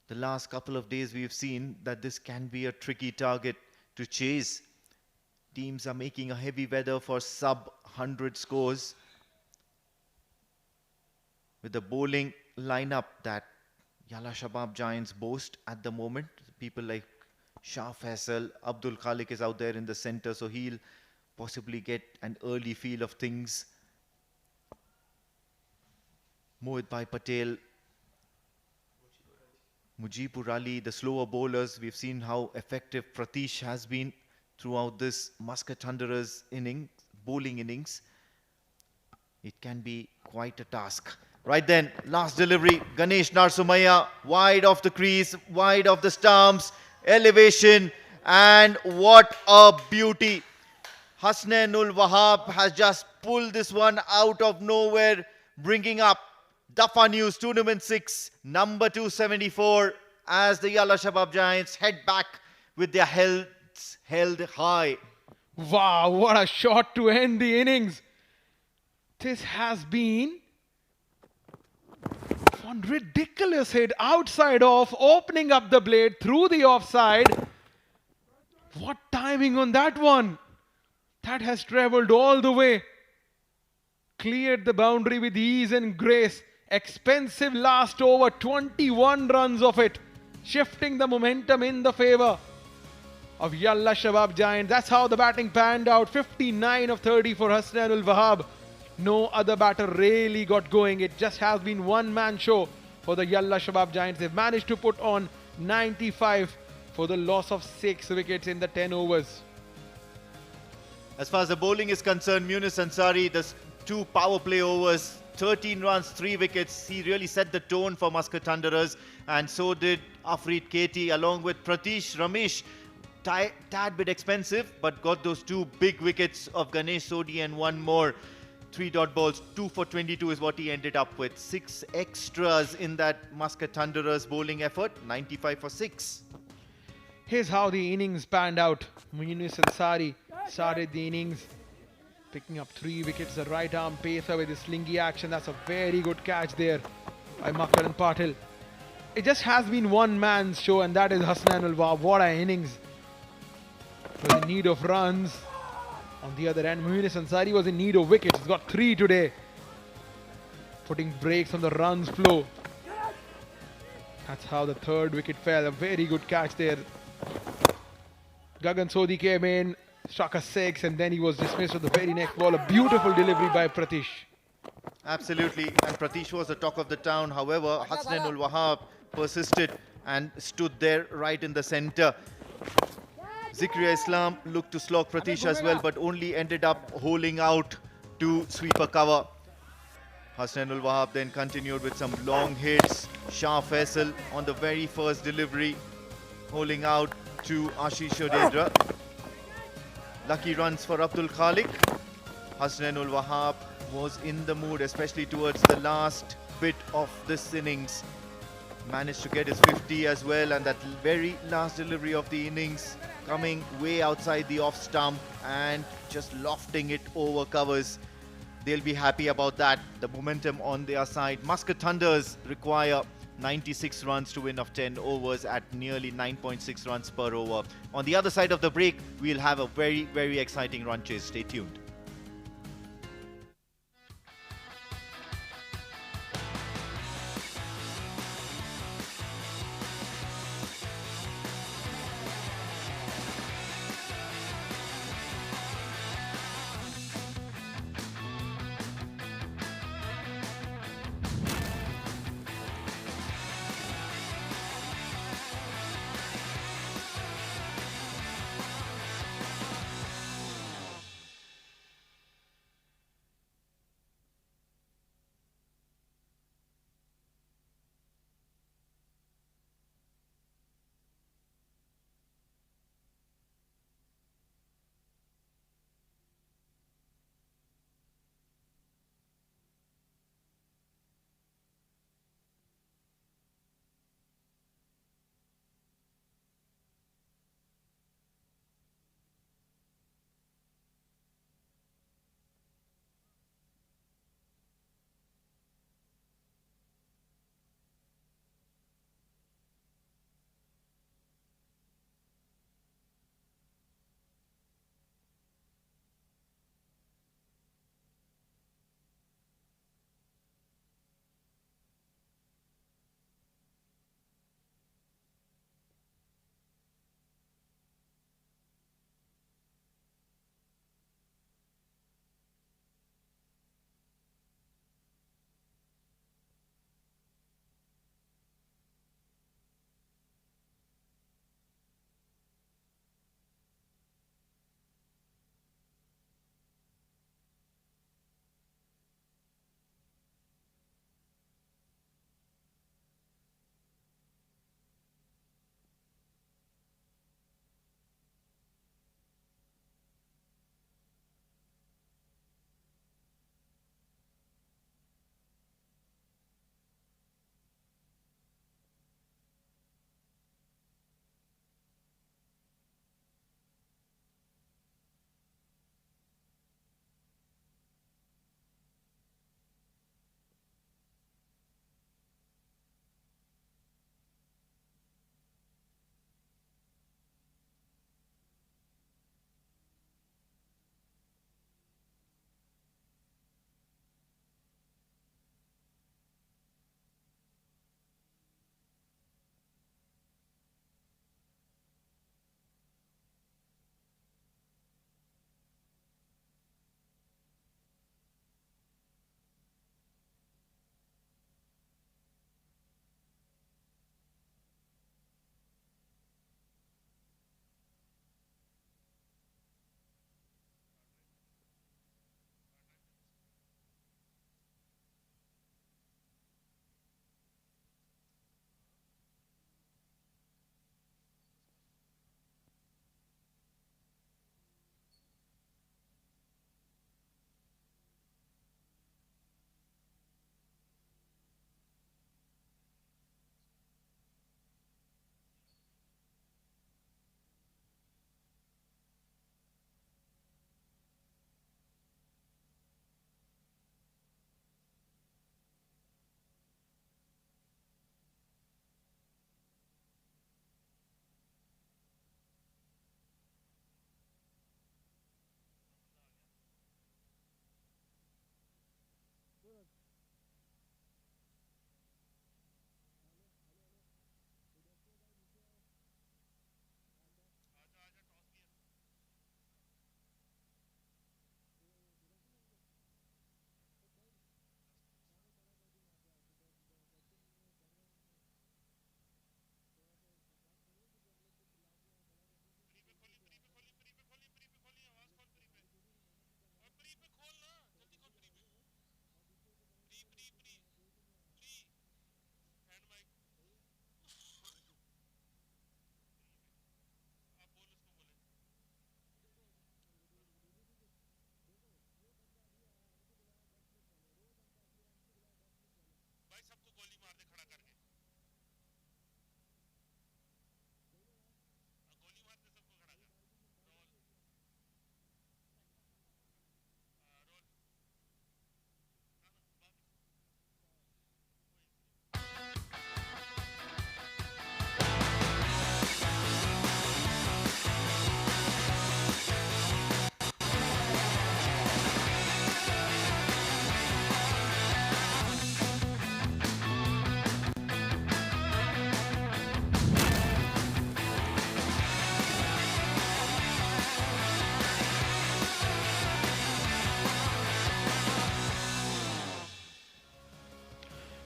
the last couple of days, we've seen that this can be a tricky target to chase. Teams are making a heavy weather for sub-100 scores. With the bowling lineup that Yalla Shabab Giants boast at the moment, people like Shah Faisal, Abdul Khalik is out there in the center, so he'll possibly get an early feel of things. Mohit Bhai Patel, Mujibur Ali, the slower bowlers. We've seen how effective Pratish has been throughout this Muscat Thunderers bowling innings. It can be quite a task. Right then, last delivery, Ganesh Narsumaya, wide off the crease, wide of the stumps, elevation, and what a beauty. Hasnain Wahab has just pulled this one out of nowhere, bringing up Dafa News Tournament 6, number 274, as the Yalla Shabab Giants head back with their heads held high. Wow, what a shot to end the innings. This has been one ridiculous hit outside off, opening up the blade through the offside. What timing on that one? That has travelled all the way. Cleared the boundary with ease and grace. Expensive last over, 21 runs of it. Shifting the momentum in the favour of Yalla Shabab Giants. That's how the batting panned out. 59 of 30 for Hasnain Wahab. No other batter really got going. It just has been one-man show for the Yalla Shabab Giants. They've managed to put on 95 for the loss of 6 wickets in the 10 overs. As far as the bowling is concerned, Munis Ansari, the 2 power play overs, 13 runs, 3 wickets. He really set the tone for Muscat Thunderers, and so did Afreed Katie along with Pratish, Ramesh. Tad bit expensive, but got those 2 big wickets of Ganesh Sodhi and one more. 3 dot balls, 2 for 22 is what he ended up with. 6 extras in that Muscat Thunderers bowling effort, 95 for 6. Here's how the innings panned out. Munis Ansari started the innings picking up 3 wickets. The right arm pacer with his slingy action. That's a very good catch there by Makkar and Patel. It just has been one man's show, and that is Hasnain Wahab. What an innings. Was in need of runs. On the other end, Munis Ansari was in need of wickets. He's got 3 today. Putting brakes on the runs flow. That's how the 3rd wicket fell. A very good catch there. Gagan Sodhi came in, struck a 6, and then he was dismissed with the very next ball. A beautiful delivery by Pratish. Absolutely, and Pratish was the talk of the town. However, Hasnain Wahab persisted and stood there right in the center. Zikriya Islam looked to slog Pratish as well, but only ended up holing out to sweep a cover. Hasnain Wahab then continued with some long hits. Shah Faisal on the very first delivery, holing out to Ashish Odedra. Lucky runs for Abdul Khalik. Hasnain Wahab was in the mood, especially towards the last bit of this innings. Managed to get his 50 as well, and that very last delivery of the innings coming way outside the off stump and just lofting it over covers. They'll be happy about that. The momentum on their side. Muscat Thunders require 96 runs to win of 10 overs at nearly 9.6 runs per over. On the other side of the break, we'll have a very, very exciting run chase. Stay tuned.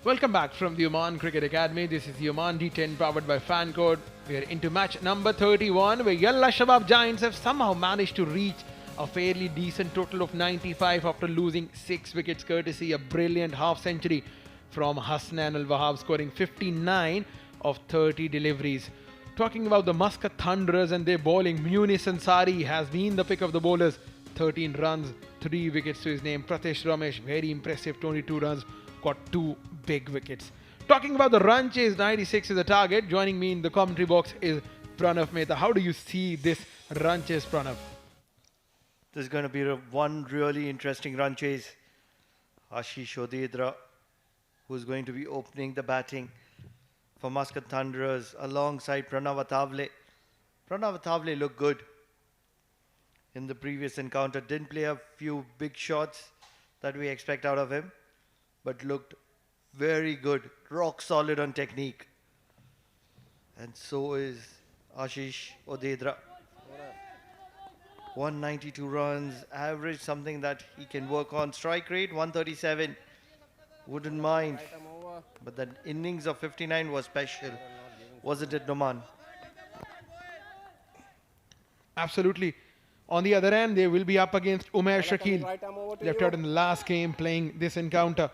Welcome back from the Oman Cricket Academy. This is the Oman D10 powered by Fan Code. We are into match number 31 where Yalla Shabab Giants have somehow managed to reach a fairly decent total of 95 after losing 6 wickets courtesy a brilliant half century from Hasnain Wahab scoring 59 of 30 deliveries. Talking about the Muscat Thunderers and their bowling, Munis Ansari has been the pick of the bowlers. 13 runs, 3 wickets to his name. Pratish Ramesh, very impressive, 22 runs, got 2 big wickets. Talking about the run chase, 96 is the target. Joining me in the commentary box is Pranav Mehta. How do you see this run chase, Pranav? This is going to be one really interesting run chase. Ashish Odedra, who's going to be opening the batting for Muscat Thunderers alongside Pranav Athavale. Pranav Athavale looked good in the previous encounter. Didn't play a few big shots that we expect out of him, but looked very good, rock solid on technique. And so is Ashish Odedra. 192 runs, average, something that he can work on. Strike rate 137, wouldn't mind. But that innings of 59 was special, wasn't it, Noman? Absolutely. On the other end, they will be up against Umair Shakil, left out in the last game playing this encounter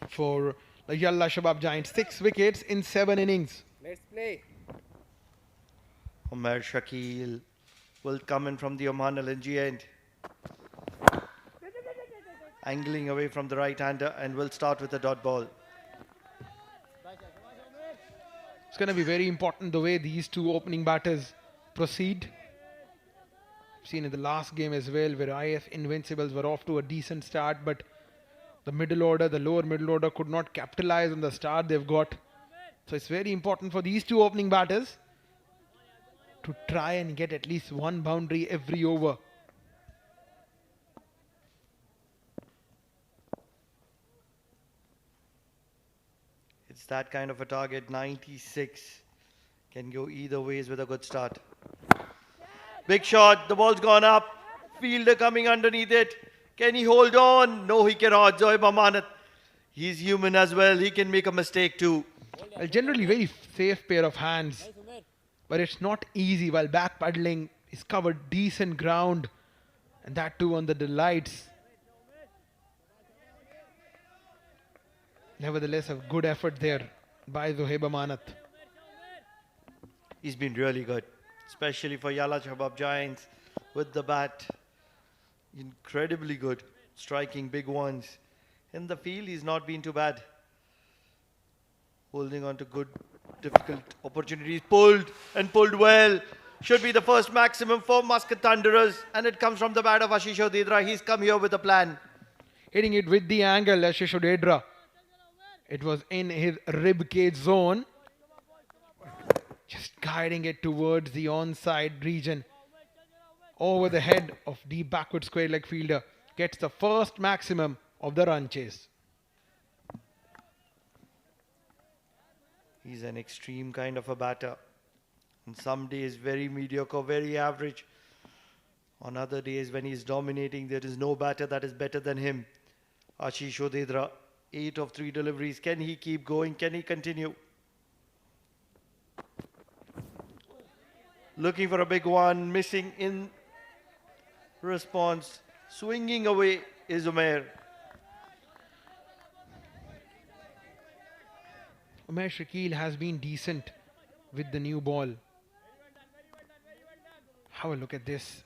for the Yalla Shabab Giants. 6 wickets in 7 innings. Let's play. Umair Shakil will come in from the Oman LNG end. Angling away from the right-hander and will start with a dot ball. It's going to be very important the way these two opening batters proceed. Seen in the last game as well, where IF Invincibles were off to a decent start, but the middle order, the lower middle order could not capitalize on the start they've got. So it's very important for these two opening batters to try and get at least one boundary every over. It's that kind of a target. 96 can go either ways with a good start. Big shot, the ball's gone up. Fielder coming underneath it. Can he hold on? No, he cannot. Zoeb Amanat, he's human as well. He can make a mistake too. Well, generally very safe pair of hands, but it's not easy while back paddling. He's covered decent ground, and that too on the delights. Nevertheless, a good effort there by Zoeb Amanat. He's been really good, especially for Yalla Shabab Giants with the bat. Incredibly good, striking big ones. In the field, he's not been too bad. Holding on to good, difficult opportunities. Pulled and pulled well. Should be the first maximum for Muscat Thunderers. And it comes from the bat of Ashish Odedra. He's come here with a plan. Hitting it with the angle, Ashish Odedra. It was in his rib cage zone. Just guiding it towards the onside region. Over the head of the backward square leg fielder. Gets the first maximum of the run chase. He's an extreme kind of a batter. On some days, very mediocre, very average. On other days, when he's dominating, there is no batter that is better than him. Ashish Odedra, 8 of 3 deliveries. Can he keep going? Can he continue? Looking for a big one, missing in response. Swinging away is Umair. Umair Shakil has been decent with the new ball. Have a look at this.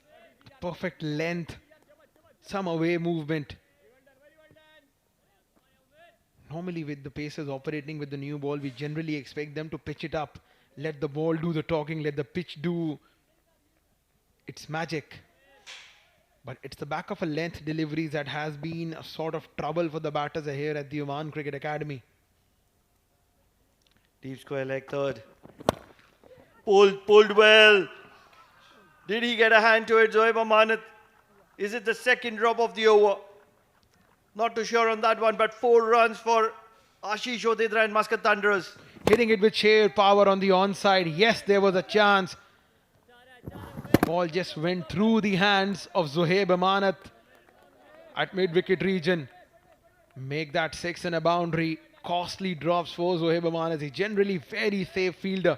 Perfect length. Some away movement. Normally with the pacers operating with the new ball, we generally expect them to pitch it up. Let the ball do the talking. Let the pitch do its magic. But it's the back of a length deliveries that has been a sort of trouble for the batters here at the Oman Cricket Academy. Deep square leg third. Pulled well. Did he get a hand to it, Zoeb Amanat? Is it the second drop of the over? Not too sure on that one, but 4 runs for Ashish Odedra and Muscat Thunderers. Hitting it with sheer power on the onside. Yes, there was a chance. Ball just went through the hands of Zoeb Amanat at mid-wicket region. Make that 6 and a boundary. costly drops for Zohaib Aman, as he's generally very safe fielder.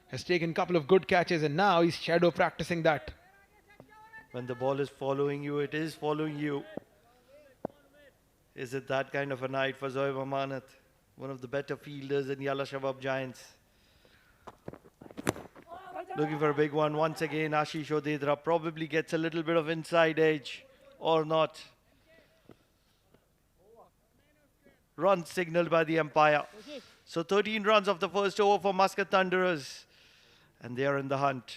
Has taken a couple of good catches and now he's shadow practicing that. When the ball is following you, it is following you. Is it that kind of a night for Zohaib Amanat? One of the better fielders in Yalla Shabab Giants. Looking for a big one once again. Ashish Odedra probably gets a little bit of inside edge or not. Run signaled by the umpire. So 13 runs of the first over for Muscat Thunderers. And they are in the hunt.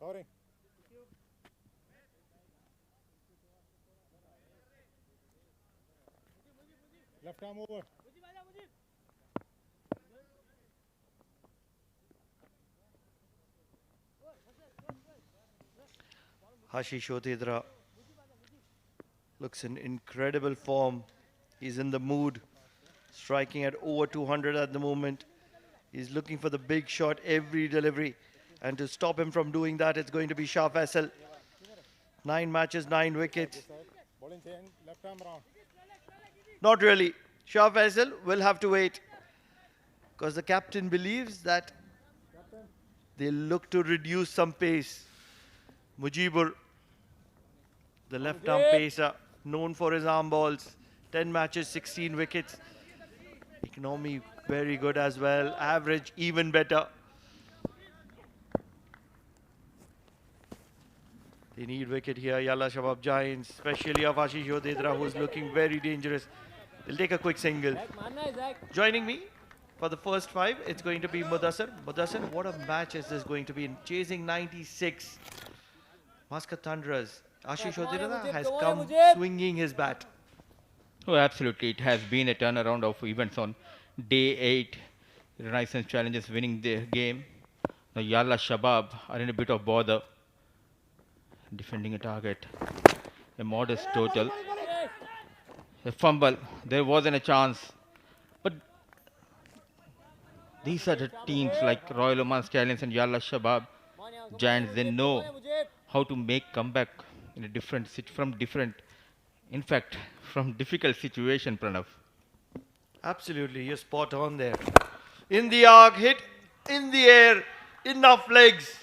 Covering. Left arm over. Ashish Odedra looks in incredible form. He's in the mood, striking at over 200 at the moment. He's looking for the big shot every delivery. And to stop him from doing that, it's going to be Shah Faisal. 9 matches, 9 wickets. Bowling chain, left arm round. Not really. Shah Faisal will have to wait. Because the captain believes that they'll look to reduce some pace. Mujibur, the left arm pacer, known for his arm balls. 10 matches, 16 wickets. Economy very good as well. Average even better. They need wicket here, Yalla Shabab Giants, especially of Ashish Odedra, who's looking very dangerous. They'll take a quick single. Joining me for the first 5, it's going to be Mudassir. Mudassir, what a match is this going to be? Chasing 96. Muscat Thunderers. Ashish Odedra has come swinging his bat. Oh, absolutely. It has been a turnaround of events on day 8. Renaissance Challengers winning the game. Now Yalla Shabab are in a bit of bother. Defending a target. A modest total. A fumble. There wasn't a chance. But these are the teams like Royal Oman Stallions and Yalla Shabab Giants. They know how to make comeback in a from difficult situation, Pranav. Absolutely, you're spot on there. In the arc, hit in the air, enough legs.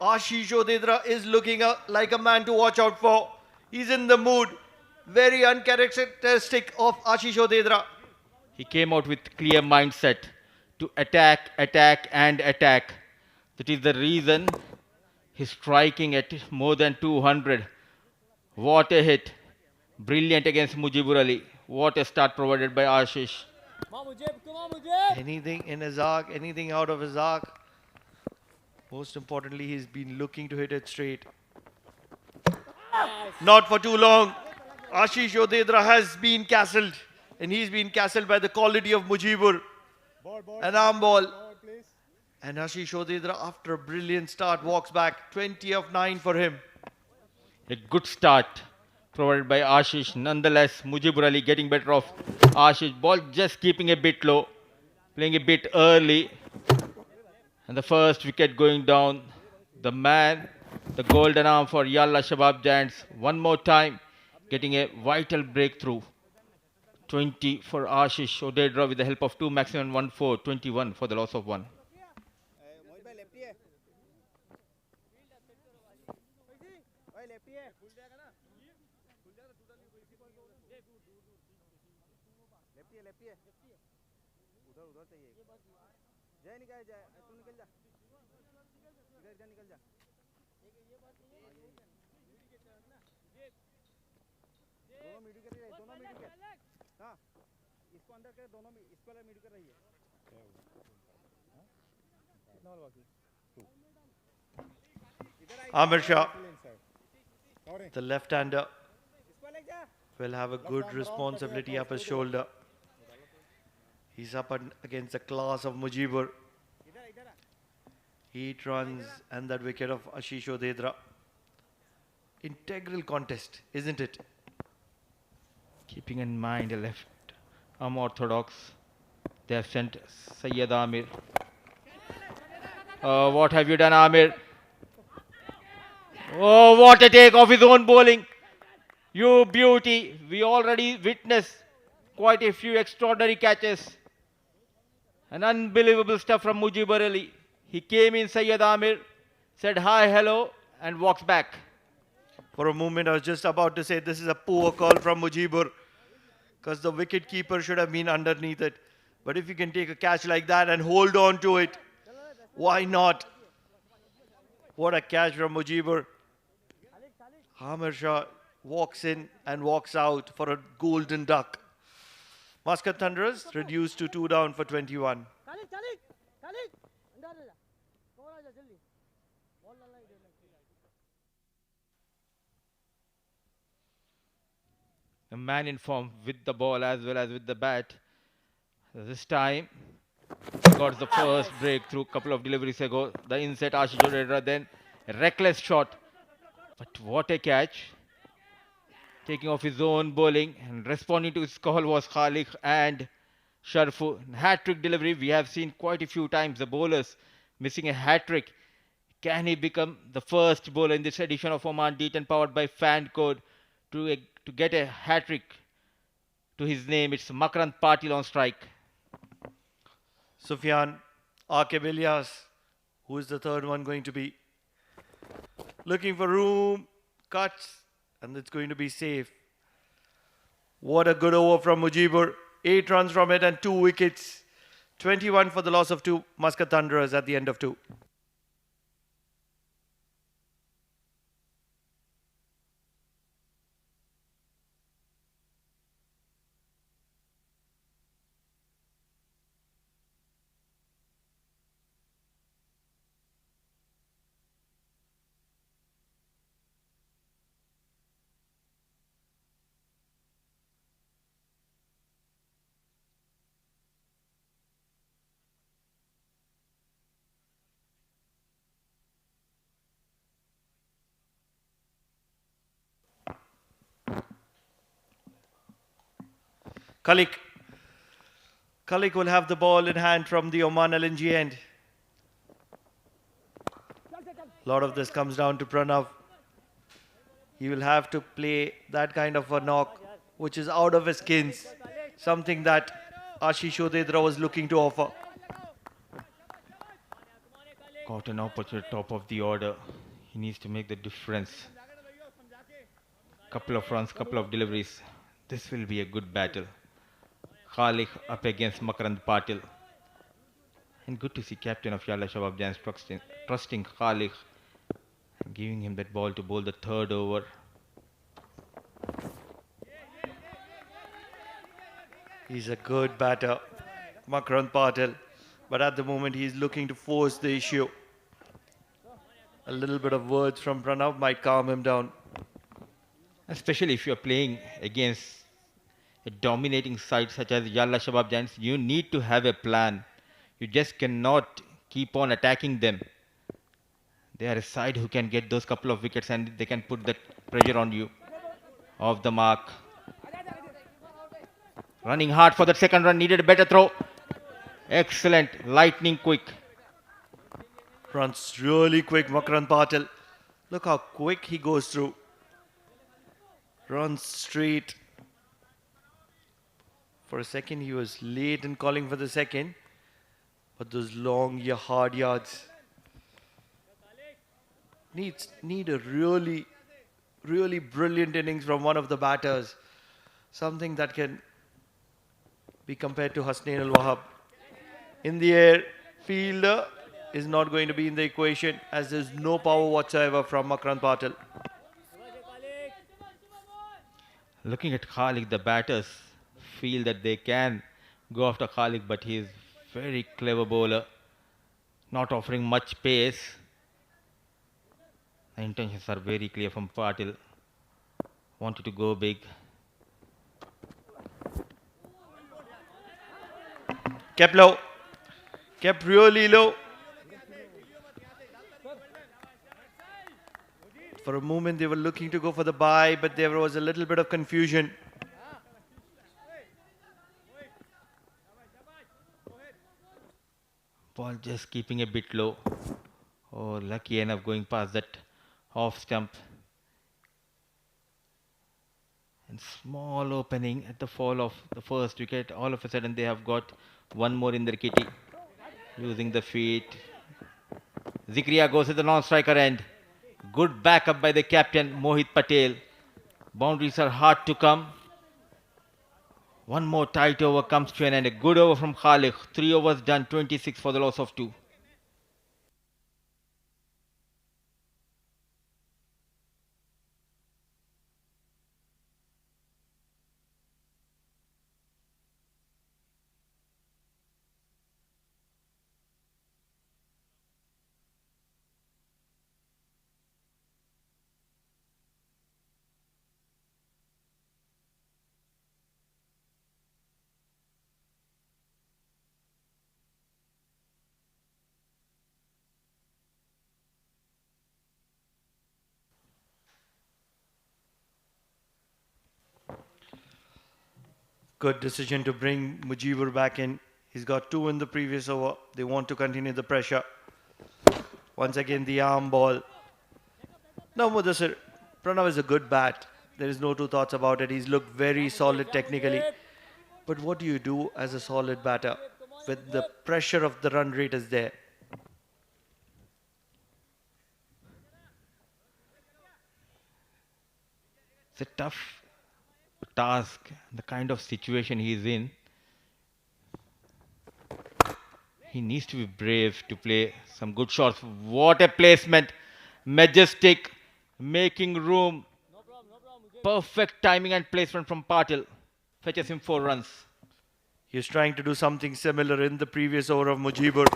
Ashish Odedra is looking like a man to watch out for. He's in the mood. Very uncharacteristic of Ashish Odedra. He came out with clear mindset to attack, attack and attack. That is the reason he's striking at more than 200. What a hit. Brilliant against Mujibur Ali. What a start provided by Ashish. Anything in his arc, anything out of his arc. Most importantly, he's been looking to hit it straight. Not for too long. Ashish Odedra has been castled. And he's been castled by the quality of Mujibur. An arm ball. And Ashish Odedra, after a brilliant start, walks back. 20 of 9 for him. A good start provided by Ashish. Nonetheless, Mujibur Ali getting better off Ashish. Ball just keeping a bit low. Playing a bit early. And the first wicket going down. The man, the golden arm for Yalla Shabab Giants. One more time, getting a vital breakthrough. 20 for Ashish Odedra with the help of 2, maximum 1 4, 21 for the loss of 1. Amir Shah, the left-hander, will have a good responsibility up his shoulder. He's up against the class of Mujibur. 8 runs and that wicket of Ashish Odedra. integral contest, isn't it? Keeping in mind a left arm orthodox, they have sent Sayyid Amir. What have you done, Amir? Oh, what a take of his own bowling. You beauty. We already witnessed quite a few extraordinary catches. An unbelievable stuff from Mujibur Ali. He came in, Sayyid Amir, said hi, hello, and walks back. For a moment, I was just about to say this is a poor call from Mujibur, because the wicket keeper should have been underneath it. But if you can take a catch like that and hold on to it, why not? What a catch from Mujibur. Amir Shah walks in and walks out for a golden duck. Muscat Thunderers reduced to 2 down for 21. A man in form with the ball as well as with the bat. This time, got the first breakthrough couple of deliveries ago. The inset Ashish Jodedra, then a reckless shot. But what a catch. Taking off his own bowling and responding to his call was Khalik and Sharfu. Hat-trick delivery, we have seen quite a few times the bowlers missing a hat-trick. Can he become the first bowler in this edition of Oman D10 powered by Fan Code to get a hat-trick to his name? It's Makrand Patel on strike. Sufyan Aqib Ilyas, who is the third one going to be? Looking for room, cuts, and it's going to be safe. What a good over from Mujibur. 8 runs from it and 2 wickets. 21 for the loss of 2 Muscat Thunderers at the end of 2. Khalik. Khalik will have the ball in hand from the Oman LNG end. A lot of this comes down to Pranav. He will have to play that kind of a knock, which is out of his skins. Something that Ashish Jodedra was looking to offer. Got an opportunity top of the order. He needs to make the difference. Couple of runs, couple of deliveries. This will be a good battle. Khalik up against Makrand Patel. And good to see captain of Yalla Shabab Giants trusting Khalik and giving him that ball to bowl the third over. He's a good batter, Makrand Patel. But at the moment, he's looking to force the issue. A little bit of words from Pranav might calm him down. Especially if you're playing against a dominating side such as Yalla Shabab Giants, you need to have a plan. You just cannot keep on attacking them. They are a side who can get those couple of wickets and they can put that pressure on you. Off the mark. Running hard for that second run, needed a better throw. Excellent, lightning quick. Runs really quick, Makrand Patel. Look how quick he goes through. Runs straight. For a second, he was late in calling for the second. But those long, hard yards need a really, really brilliant innings from one of the batters. Something that can be compared to Hasnain Wahab. In the air, fielder is not going to be in the equation as there's no power whatsoever from Makrand Patel. Looking at Khalik, the batters feel that they can go after Khalik, but he is very clever bowler, not offering much pace. The intentions are very clear from Patel. Wanted to go big. Kept low. Kept really low. For a moment, they were looking to go for the bye, but there was a little bit of confusion. Ball just keeping a bit low. Oh, lucky enough going past that off stump. And small opening at the fall of the first wicket. All of a sudden they have got one more in their kitty. Using the feet. Zikriya goes to the non-striker end. Good backup by the captain Mohit Patel. Boundaries are hard to come. One more tight over comes to an end. A good over from Khalik. 3 overs done, 26 for the loss of 2. Good decision to bring Mujibur back in. He's got 2 in the previous over. They want to continue the pressure. Once again, the arm ball. No, Mudassir, Pranav is a good bat. There is no two thoughts about it. He's looked very solid technically. But what do you do as a solid batter with the pressure of the run rate is there? It's a tough task, the kind of situation he is in. He needs to be brave to play some good shots. What a placement. Majestic, making room. Perfect timing and placement from Patel. Fetches him 4 runs. He was trying to do something similar in the previous over of Mujibur.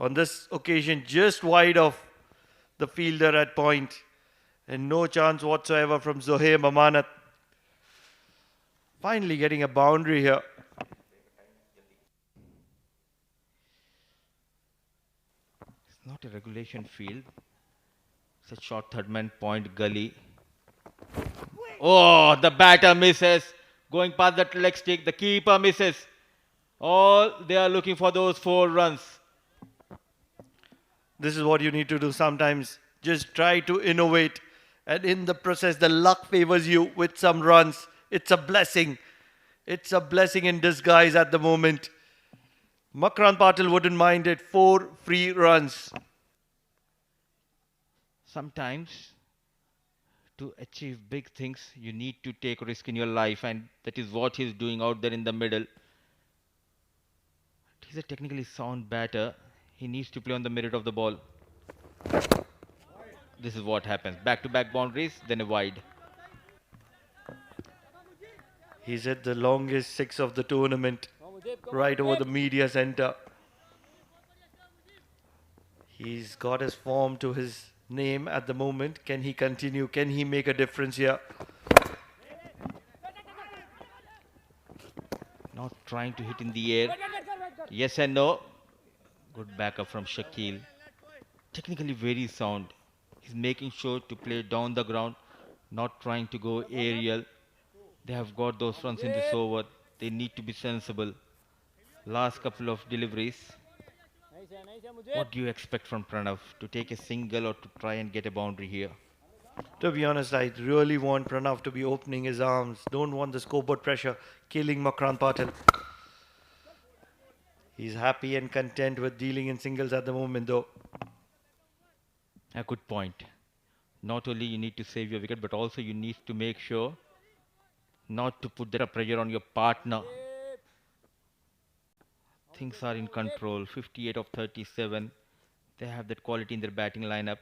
On this occasion, just wide of the fielder at point. And no chance whatsoever from Zohaib Amanat. Finally getting a boundary here. It's not a regulation field. It's a short third man point gully. Oh, the batter misses. Going past that leg stick, the keeper misses. All they are looking for those 4 runs. This is what you need to do sometimes. Just try to innovate. And in the process, the luck favors you with some runs. It's a blessing. It's a blessing in disguise at the moment. Makran Patel wouldn't mind it. 4 free runs. Sometimes to achieve big things, you need to take risk in your life, and that is what he's doing out there in the middle. He's a technically sound batter. He needs to play on the merit of the ball. This is what happens. Back-to-back boundaries, then a wide. He's hit the longest 6 of the tournament. Right over the media center. He's got his form to his name at the moment. Can he continue? Can he make a difference here? Not trying to hit in the air. Yes and no. Good backup from Shakil. Technically very sound. He's making sure to play down the ground, not trying to go aerial. They have got those runs in this over. They need to be sensible. Last couple of deliveries. What do you expect from Pranav? To take a single or to try and get a boundary here? To be honest, I really want Pranav to be opening his arms. Don't want the scoreboard pressure killing Makran Patel. He's happy and content with dealing in singles at the moment though. A good point. Not only you need to save your wicket, but also you need to make sure not to put that pressure on your partner. Things are in control. 58 of 37. They have that quality in their batting lineup.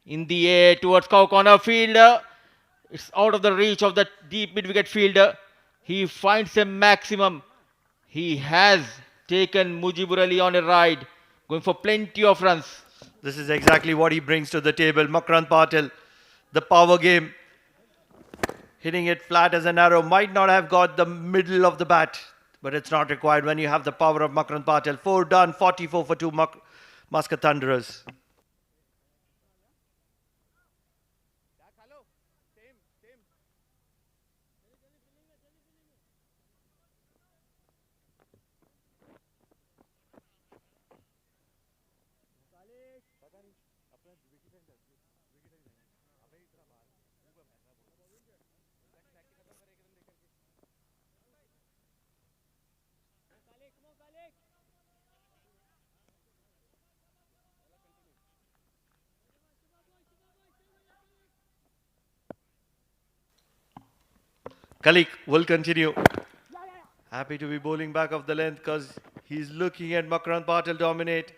In the air towards cow corner fielder. It's out of the reach of that deep mid-wicket fielder. He finds a maximum. He has taken Mujibur Ali on a ride. Going for plenty of runs. This is exactly what he brings to the table. Makran Patel, the power game. Hitting it flat as an arrow. Might not have got the middle of the bat, but it's not required when you have the power of Makran Patel. 4 done, 44 for 2 Muscat Thunderers. Kalik will continue. Happy to be bowling back off the length because he's looking at Makarand Patel dominate.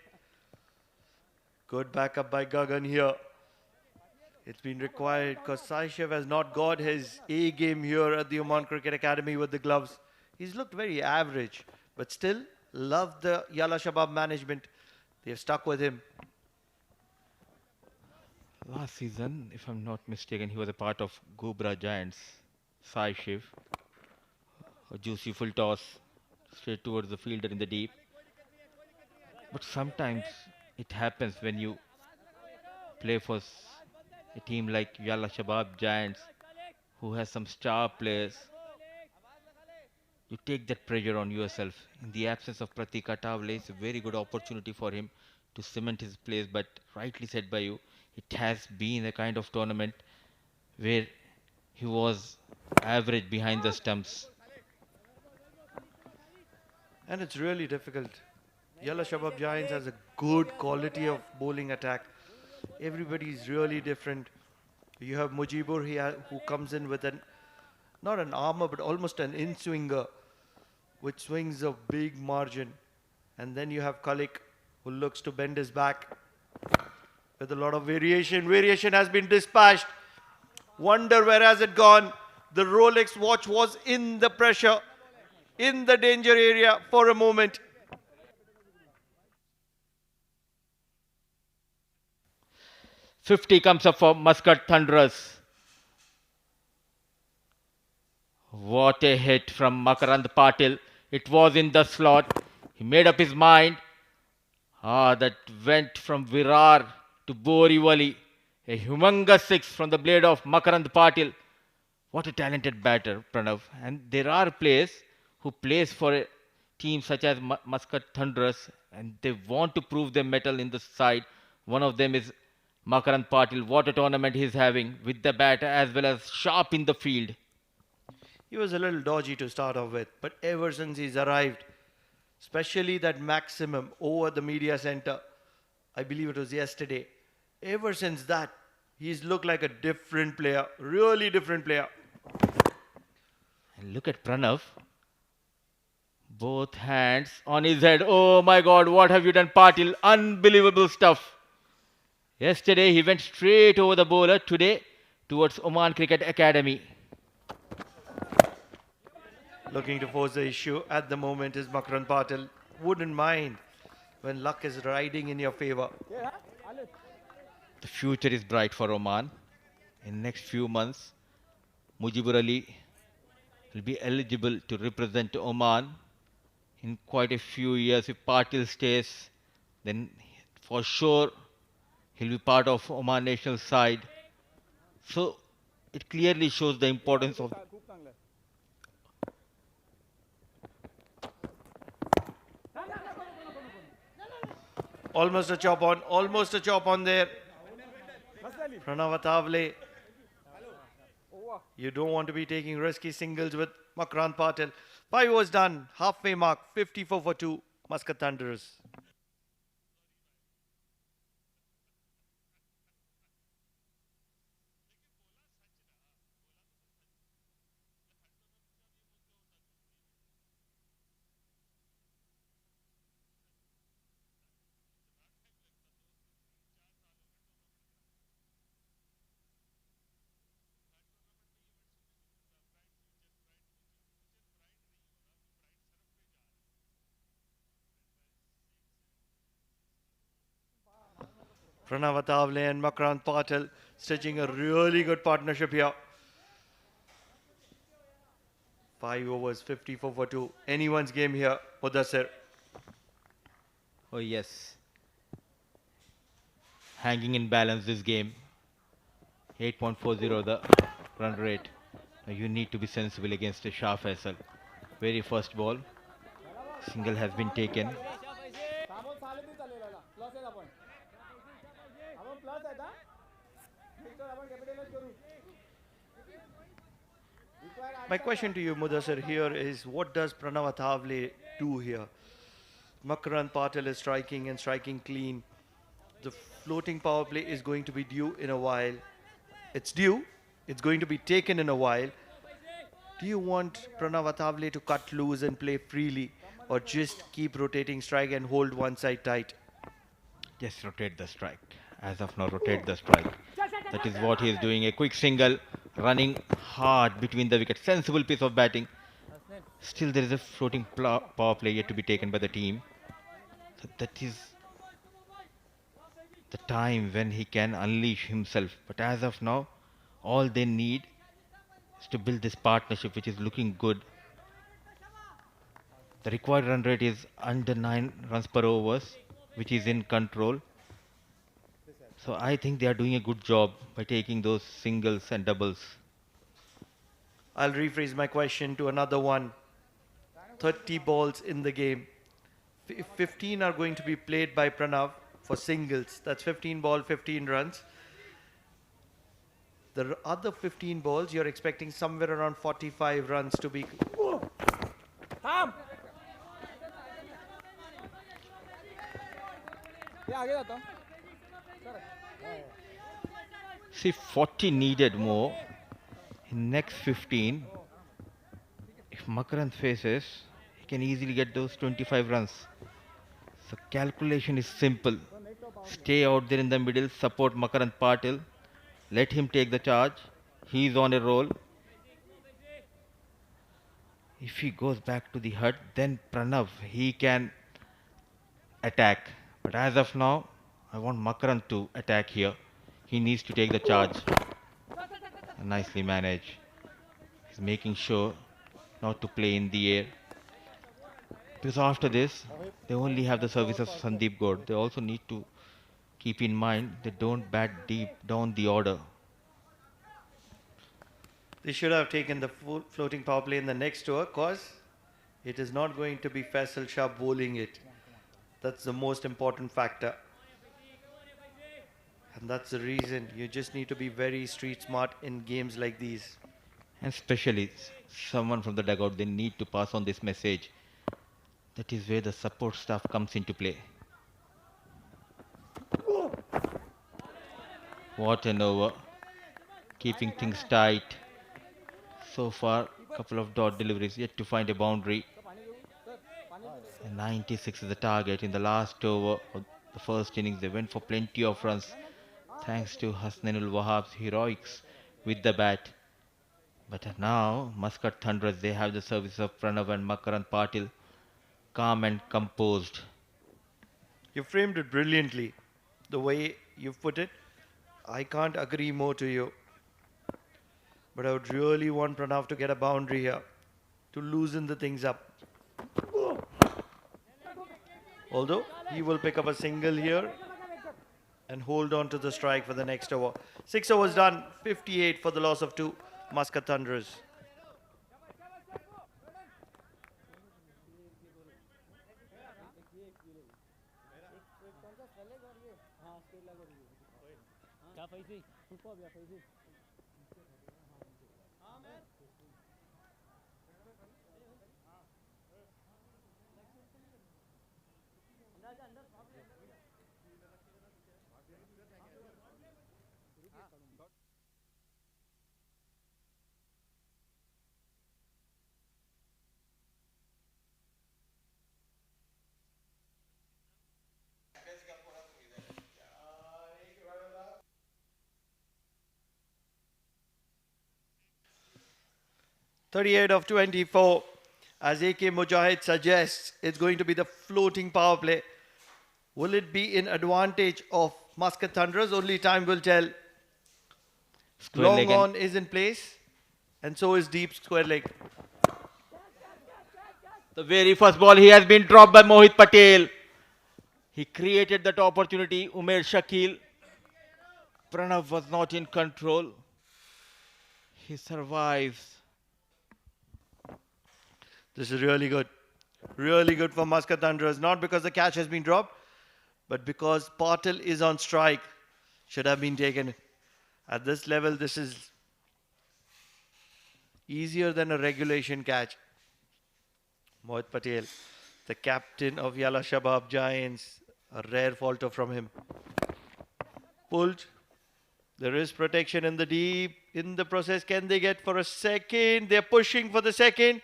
Good backup by Gagan here. It's been required because Saishev has not got his A game here at the Oman Cricket Academy with the gloves. He's looked very average, but still love the Yalla Shabab management. They've stuck with him. Last season, if I'm not mistaken, he was a part of Gobra Giants. Sai Shiv. A juicy full toss straight towards the fielder in the deep. But sometimes it happens when you play for a team like Yalla Shabab Giants, who has some star players. You take that pressure on yourself. In the absence of Pratik Attavale, it's a very good opportunity for him to cement his place. But rightly said by you, it has been a kind of tournament where he was average behind the stumps. And it's really difficult. Yalla Shabab Giants has a good quality of bowling attack. Everybody is really different. You have Mujibur who comes in with not an armor but almost an in-swinger, which swings a big margin. And then you have Kalik who looks to bend his back with a lot of variation. Variation has been dispatched. Wonder where has it gone? The Rolex watch was in the pressure, in the danger area for a moment. "50" comes up for Muscat Thunderers. What a hit from Makarand Patil. It was in the slot. He made up his mind. That went from Virar to Borivali. A humongous six from the blade of Makarand Patil. What a talented batter, Pranav. And there are players who plays for a team such as Muscat Thunderers, and they want to prove their mettle in the side. One of them is Makarand Patil. What a tournament he's having with the bat as well as sharp in the field. He was a little dodgy to start off with, but ever since he's arrived, especially that maximum over the media center, I believe it was yesterday, ever since that, he's looked like a different player, really different player. And look at Pranav. Both hands on his head. Oh my God, what have you done, Patil? Unbelievable stuff. Yesterday, he went straight over the bowler. Today, towards Oman Cricket Academy. Looking to force the issue at the moment is Makarand Patil. Wouldn't mind when luck is riding in your favor. The future is bright for Oman. In next few months, Mujibur Ali will be eligible to represent Oman. In quite a few years, if Patil stays, then for sure he'll be part of Oman national side. So it clearly shows the importance of Almost a chop on there. Pranav Attavale. You don't want to be taking risky singles with Makarand Patil. 5 overs done, halfway mark, 54 for 2, Muscat Thunderers. Pranav Attavale and Makarand Patil stitching a really good partnership here. 5 overs, 54 for 2. Anyone's game here, Mudassir. Oh yes. Hanging in balance this game. 8.40 the run rate. Now you need to be sensible against a Shah Faisal. Very first ball. Single has been taken. My question to you, Mudassir, here is what does Pranav Attavale do here? Makarand Patil is striking and striking clean. The floating power play is going to be due in a while. It's due. It's going to be taken in a while. Do you want Pranav Athavale to cut loose and play freely, or just keep rotating strike and hold one side tight? Just rotate the strike. As of now, rotate the strike. That is what he is doing. A quick single, running hard between the wickets. Sensible piece of batting. Still, there is a floating power play yet to be taken by the team. So that is the time when he can unleash himself. But as of now, all they need is to build this partnership, which is looking good. The required run rate is under 9 runs per overs, which is in control. So I think they are doing a good job by taking those singles and doubles. I'll rephrase my question to another one. 30 balls in the game. 15 are going to be played by Pranav for singles. That's 15 ball, 15 runs. The other 15 balls, you're expecting somewhere around 45 runs to be. See, 40 needed more. In next 15, if Makarand faces, he can easily get those 25 runs. So calculation is simple. Stay out there in the middle, support Makarand Patel, let him take the charge. He is on a roll. If he goes back to the hut, then Pranav, he can attack. But as of now, I want Makarand to attack here. He needs to take the charge. Nicely managed. He's making sure not to play in the air. Because after this, they only have the service of Sandeep Gaur. They also need to keep in mind they don't bat deep down the order. They should have taken the floating power play in the next over, because it is not going to be Faisal Shah bowling it. That's the most important factor. And that's the reason you just need to be very street smart in games like these. And especially someone from the dugout, they need to pass on this message. That is where the support staff comes into play. What an over. Keeping things tight. So far, couple of dot deliveries yet to find a boundary. And 96 is the target. In the last over of the first innings, they went for plenty of runs thanks to Hasnain Wahab's heroics with the bat. But now, Muscat Thunderers, they have the service of Pranav and Makarand Patil, calm and composed. You framed it brilliantly. The way you put it, I can't agree more to you. But I would really want Pranav to get a boundary here to loosen the things up. Although he will pick up a single here and hold on to the strike for the next over. 6 overs done, 58 for the loss of 2. Muscat Thunderers. .38 of 24. As AK Mujahid suggests, it's going to be the floating power play. Will it be in advantage of Muscat Thunderers? Only time will tell. Square Long leg on is in place, and so is deep square leg. The very first ball he has been dropped by Mohit Patel. He created that opportunity. Umer Shakil. Pranav was not in control. He survives. This is really good. Really good for Muscat Thunderers. Not because the catch has been dropped, but because Patel is on strike. Should have been taken. At this level, this is easier than a regulation catch. Mohit Patel, the captain of Yalla Shabab Giants. A rare falter from him. Pulled. There is protection in the deep. In the process, can they get for a second? They're pushing for the second.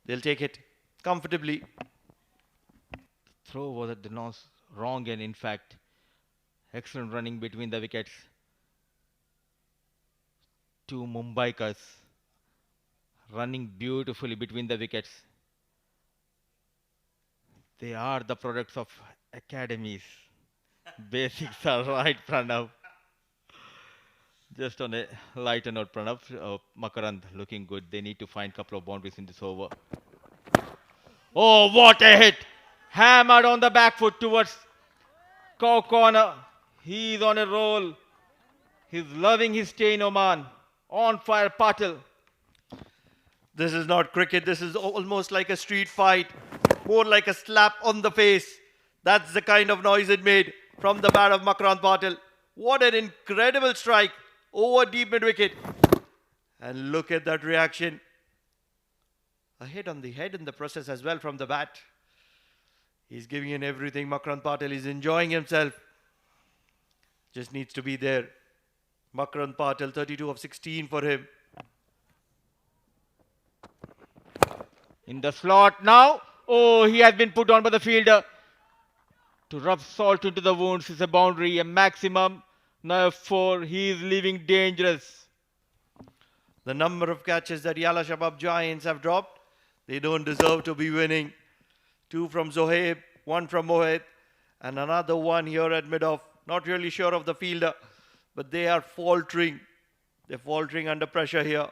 They'll take it comfortably. Throw was at the nose wrong, and in fact, excellent running between the wickets. Two Mumbaikas running beautifully between the wickets. They are the products of academies. Basics are right, Pranav. Just on a lighter note, Pranav, Makarand looking good. They need to find a couple of boundaries in this over. Oh, what a hit! Hammered on the back foot towards cow corner. He's on a roll. He's loving his stay in Oman. On fire, Patel. This is not cricket. This is almost like a street fight. More like a slap on the face. That's the kind of noise it made from the bat of Makarand Patel. What an incredible strike over deep mid wicket. And look at that reaction. A hit on the head in the process as well from the bat. He's giving in everything. Makarand Patel is enjoying himself. Just needs to be there. Makarand Patel, 32 of 16 for him. In the slot now. Oh, he has been put on by the fielder. To rub salt into the wounds is a boundary, a maximum. Now 4, he is leaving dangerous. The number of catches that TALLA SHABAB Giants have dropped, they don't deserve to be winning. 2 from Zohaib, 1 from Mohit, and another one here at mid-off. Not really sure of the fielder, but they are faltering. They're faltering under pressure here.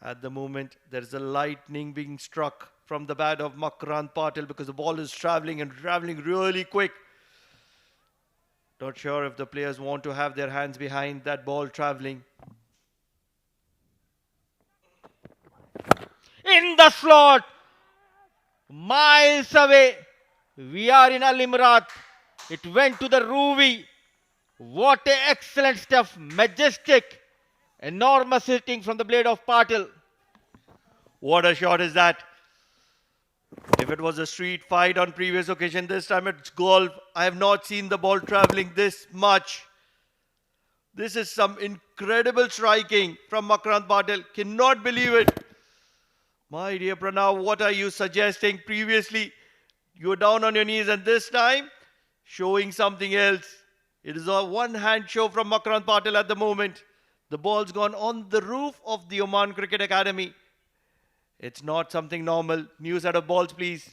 At the moment, there is a lightning being struck from the bat of Makarand Patel because the ball is traveling and traveling really quick. Not sure if the players want to have their hands behind that ball traveling. In the slot. Miles away. We are in Al Imrat. It went to the Ruvi. What a excellent stuff. Majestic. Enormous hitting from the blade of Patel. What a shot is that? If it was a street fight on previous occasion, this time it's golf. I have not seen the ball traveling this much. This is some incredible striking from Makarand Patel. Cannot believe it. My dear Pranav, what are you suggesting? Previously, you were down on your knees, and this time, showing something else. It is a one-hand show from Makarand Patel at the moment. The ball's gone on the roof of the Oman Cricket Academy. It's not something normal. New set of balls, please.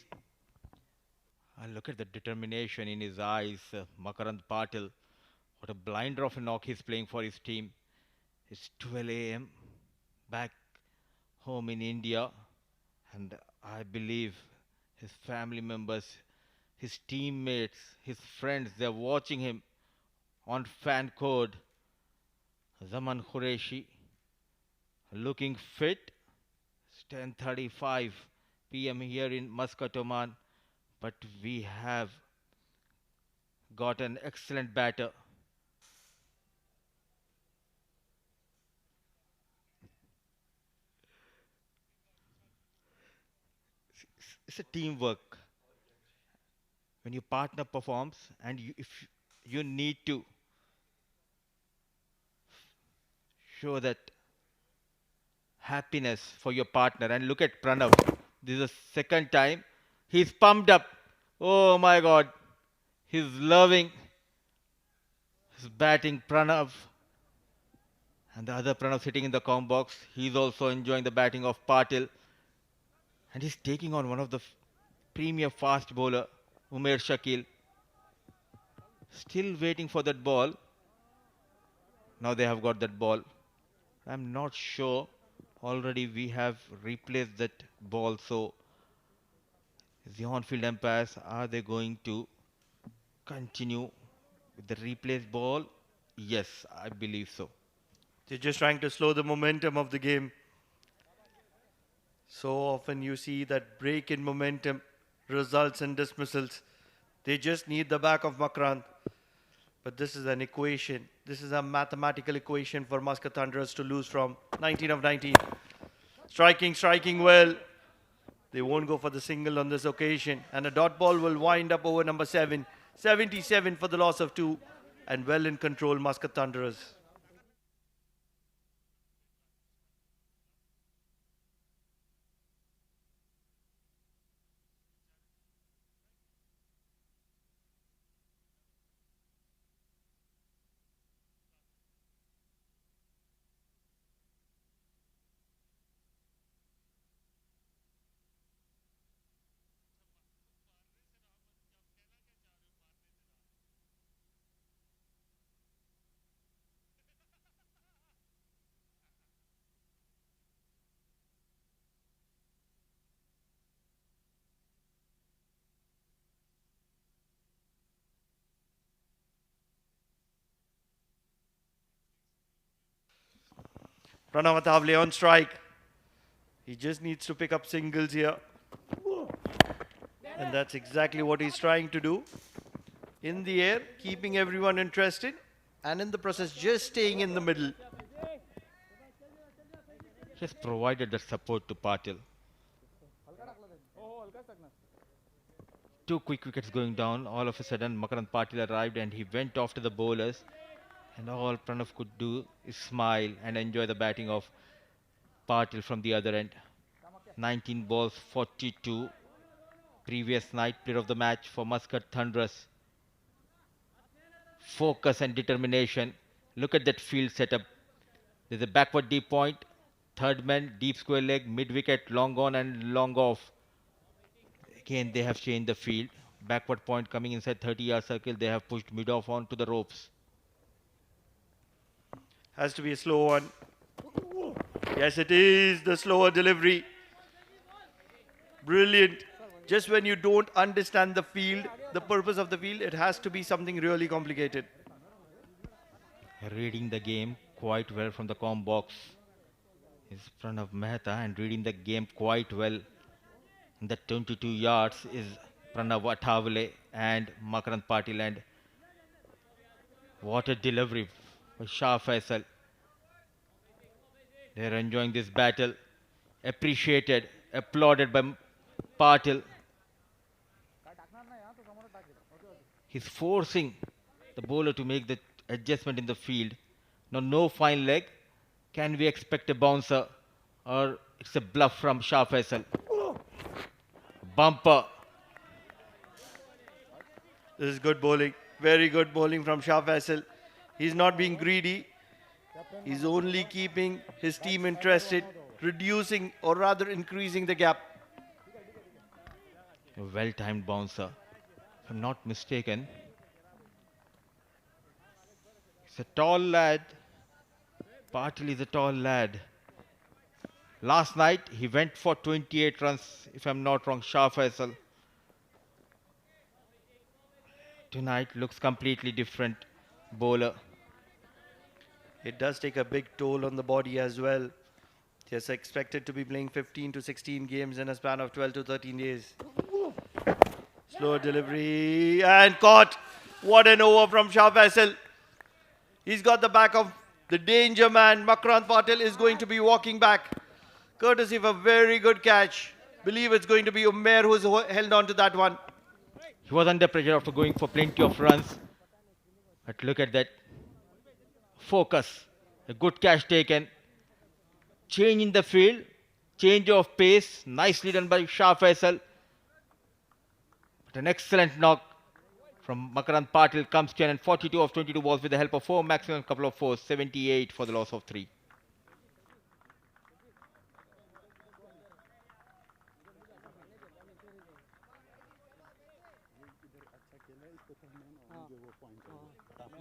Look at the determination in his eyes. Makarand Patel. What a blinder of a knock he's playing for his team. It's 12 a.m. back home in India. And I believe his family members, his teammates, his friends, they're watching him on fan code. Zaman Qureshi looking fit. It's 10:35 p.m. here in Muscat, Oman. But we have got an excellent batter. It's a teamwork. When your partner performs and if you need to show that happiness for your partner. And look at Pranav. This is the second time. He's pumped up. Oh my God. He's loving his batting, Pranav. And the other Pranav sitting in the com box. He's also enjoying the batting of Patel. And he's taking on one of the premier fast bowler, Umair Shakil. Still waiting for that ball. Now they have got that ball. I'm not sure. Already we have replaced that ball. So the on-field umpires, are they going to continue with the replaced ball? Yes, I believe so. They're just trying to slow the momentum of the game. So often you see that break in momentum results in dismissals. They just need the back of Makarand. But this is an equation. This is a mathematical equation for Muscat Thunderers to lose from. 19 of 19. Striking well. They won't go for the single on this occasion. And a dot ball will wind up over number 7. 77 for the loss of 2. and well in control Muscat Thunderers. Pranav Athavale on strike. He just needs to pick up singles here. And that's exactly what he's trying to do. In the air, keeping everyone interested, and in the process just staying in the middle. He has provided that support to Patel. 2 quick wickets going down. All of a sudden, Makarand Patel arrived and he went after the bowlers. And all Pranav could do is smile and enjoy the batting of Patel from the other end. 19 balls, 42. Previous night, player of the match for Muscat Thunderers. Focus and determination. Look at that field setup. There's a backward deep point. Third man, deep square leg, mid wicket, long on and long off. Again, they have changed the field. Backward point coming inside 30-yard circle. They have pushed mid off onto the ropes. Has to be a slow one. Yes, it is the slower delivery. Brilliant. Just when you don't understand the field, the purpose of the field, it has to be something really complicated. Reading the game quite well from the comm box is Pranav Mehta, and reading the game quite well in the 22 yards is Pranav Athavale and Makarand Patel. And what a delivery by Shah Faisal. They are enjoying this battle. Appreciated, applauded by Patel. He's forcing the bowler to make the adjustment in the field. Now, no fine leg. Can we expect a bouncer, or it's a bluff from Shah Faisal? Bumper. This is good bowling. Very good bowling from Shah Faisal. He's not being greedy. He's only keeping his team interested, reducing or rather increasing the gap. A well-timed bouncer. If I'm not mistaken. He's a tall lad. Patel is a tall lad. Last night, he went for 28 runs, if I'm not wrong, Shah Faisal. Tonight looks completely different bowler. It does take a big toll on the body as well. He's expected to be playing 15 to 16 games in a span of 12 to 13 days. Slow delivery and caught. What an over from Shah Faisal. He's got the back of the danger man. Makarand Patel is going to be walking back. Courtesy of a very good catch. Believe it's going to be Umair who's held on to that one. He was under pressure after going for plenty of runs. But look at that. Focus. A good catch taken. Change in the field. Change of pace. Nicely done by Shah Faisal. But an excellent knock from Makarand Patel comes to an end. 42 of 22 balls with the help of 4, maximum couple of 4. 78 for the loss of 3.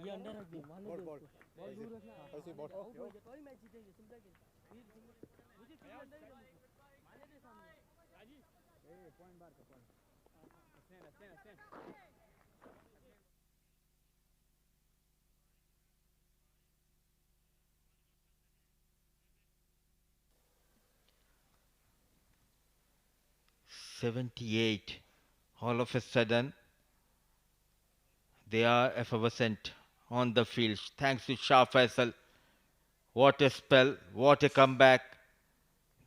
ये अंदर रख दो ball ball ऐसे ball कोई match जीतेंगे चिंता क्यों मुझे फिर अंदर ही मारने दे सामने राजी ए पॉइंट बार का point stand 78. All of a sudden, they are effervescent on the field. Thanks to Shah Faisal. What a spell, what a comeback.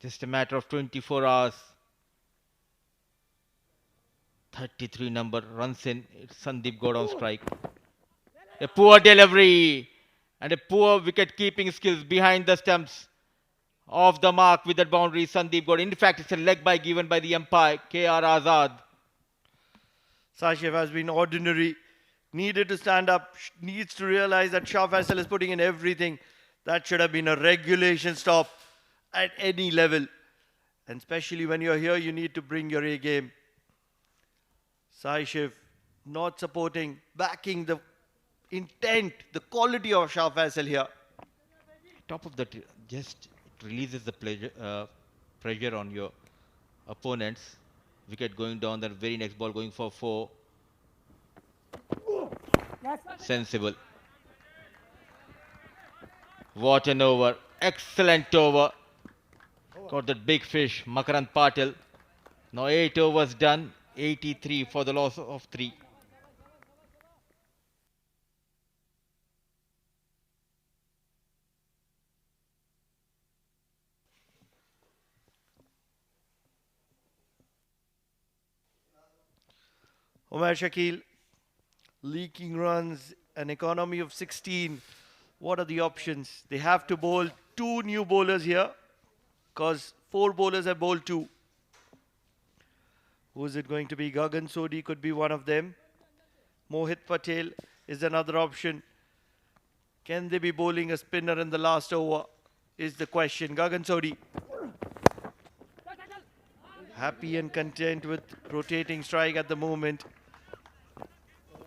Just a matter of 24 hours. 33 number runs in. It's Sandeep got on strike. A poor delivery and a poor wicket keeping skills behind the stumps. Off the mark with that boundary, Sandeep Gaur. In fact, it's a leg by given by the umpire, K.R. Azad. Sashev has been ordinary. Needed to stand up. Needs to realize that Shah Faisal is putting in everything. That should have been a regulation stop at any level. And especially when you're here, you need to bring your A game. Sashev not supporting, backing the intent, the quality of Shah Faisal here. Top of that, just it releases the pressure on your opponents. Wicket going down, that very next ball going for 4. Sensible. What an over. Excellent over. Got that big fish, Makarand Patel. Now 8 overs done. 83 for the loss of 3. Umar Shakil, leaking runs, an economy of 16. What are the options? They have to bowl 2 new bowlers here because 4 bowlers have bowled 2. Who is it going to be? Gagan Sodhi could be one of them. Mohit Patel is another option. Can they be bowling a spinner in the last over? Is the question. Gagan Sodhi. Happy and content with rotating strike at the moment.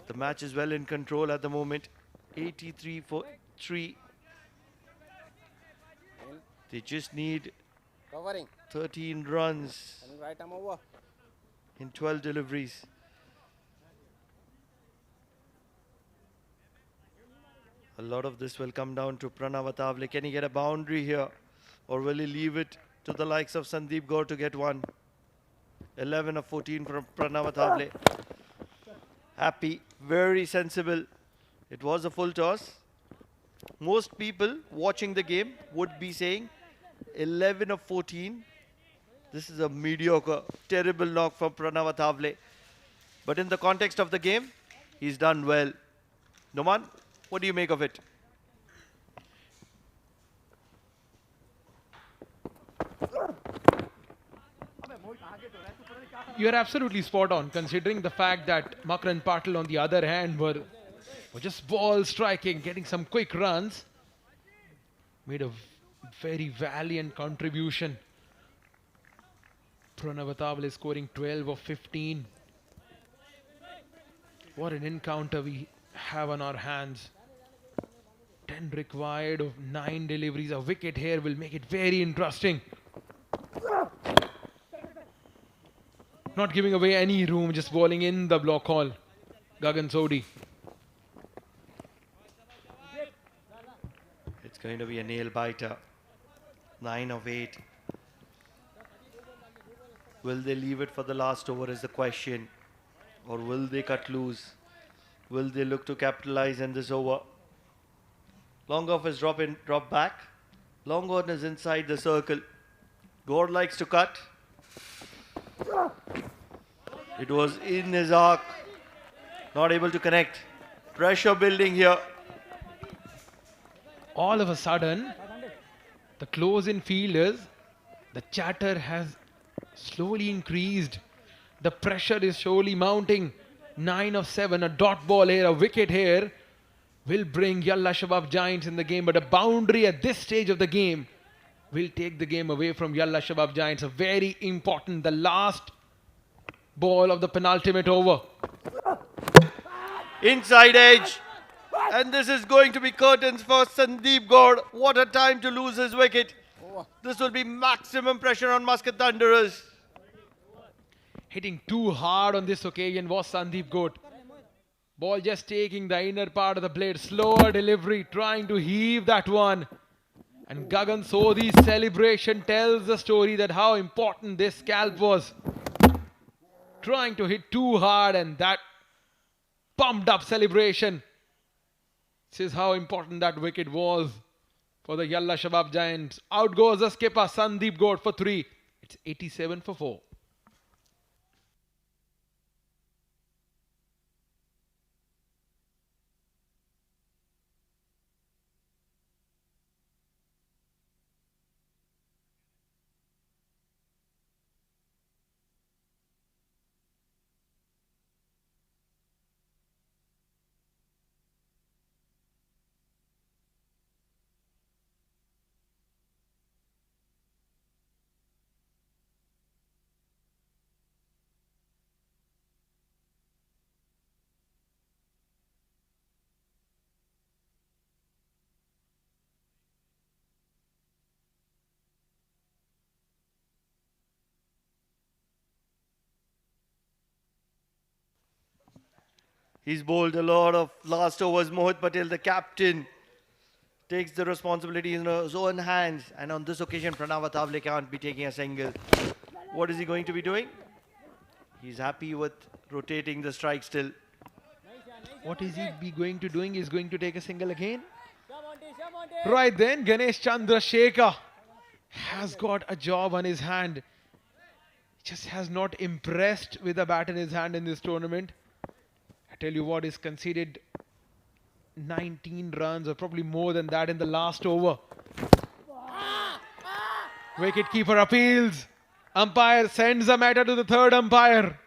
The match is well in control at the moment. 83 for 3. They just need 13 runs in 12 deliveries. A lot of this will come down to Pranav Atavale. Can he get a boundary here? Or will he leave it to the likes of Sandeep Gaur to get one? 11 of 14 from Pranav Atavale. Happy, very sensible. It was a full toss. Most people watching the game would be saying 11 of 14. This is a mediocre, terrible knock from Pranav Atavale. But in the context of the game, he's done well. Noman, what do you make of it? You're absolutely spot on, considering the fact that Makran and Patel, on the other hand, were just ball striking, getting some quick runs. Made a very valiant contribution. Pranav Atavale scoring 12 of 15. What an encounter we have on our hands. 10 required of 9 deliveries. A wicket here will make it very interesting. Not giving away any room, just bowling in the block hall. Gagan Sodhi. It's going to be a nail biter. 9 of 8. Will they leave it for the last over is the question. Or will they cut loose? Will they look to capitalize in this over? Long off is drop back. Long on is inside the circle. Gaur likes to cut. It was in his arc. Not able to connect. Pressure building here. All of a sudden, the close-in fielders, the chatter has slowly increased. The pressure is slowly mounting. 9 of 7, a dot ball here, a wicket here will bring Yalla Shabab Giants in the game. But a boundary at this stage of the game will take the game away from Yalla Shabab Giants. A very important, the last ball of the penultimate over. Inside edge. And this is going to be curtains for Sandeep Gaur. What a time to lose his wicket. This will be maximum pressure on Muscat Thunderers. Hitting too hard on this occasion was Sandeep Gaur. Ball just taking the inner part of the blade. Slower delivery, trying to heave that one. And Gagan Sodhi's celebration tells the story that how important this scalp was. Trying to hit too hard, and that pumped up celebration. This is how important that wicket was for the Yalla Shabab Giants. Out goes the skipper Sandeep Gaur for 3. It's 87 for 4. He's bowled a lot of last overs. Mohit Patel, the captain, takes the responsibility in his own hands. And on this occasion, Pranav Athavale can't be taking a single. What is he going to be doing? He's happy with rotating the strike still. What is he be going to doing? He's going to take a single again. Right then, Ganesh Chandrasekhar has got a job on his hand. Just has not impressed with a bat in his hand in this tournament. I tell you what, he's conceded 19 runs or probably more than that in the last over. Wicketkeeper appeals. Umpire sends the matter to the third umpire.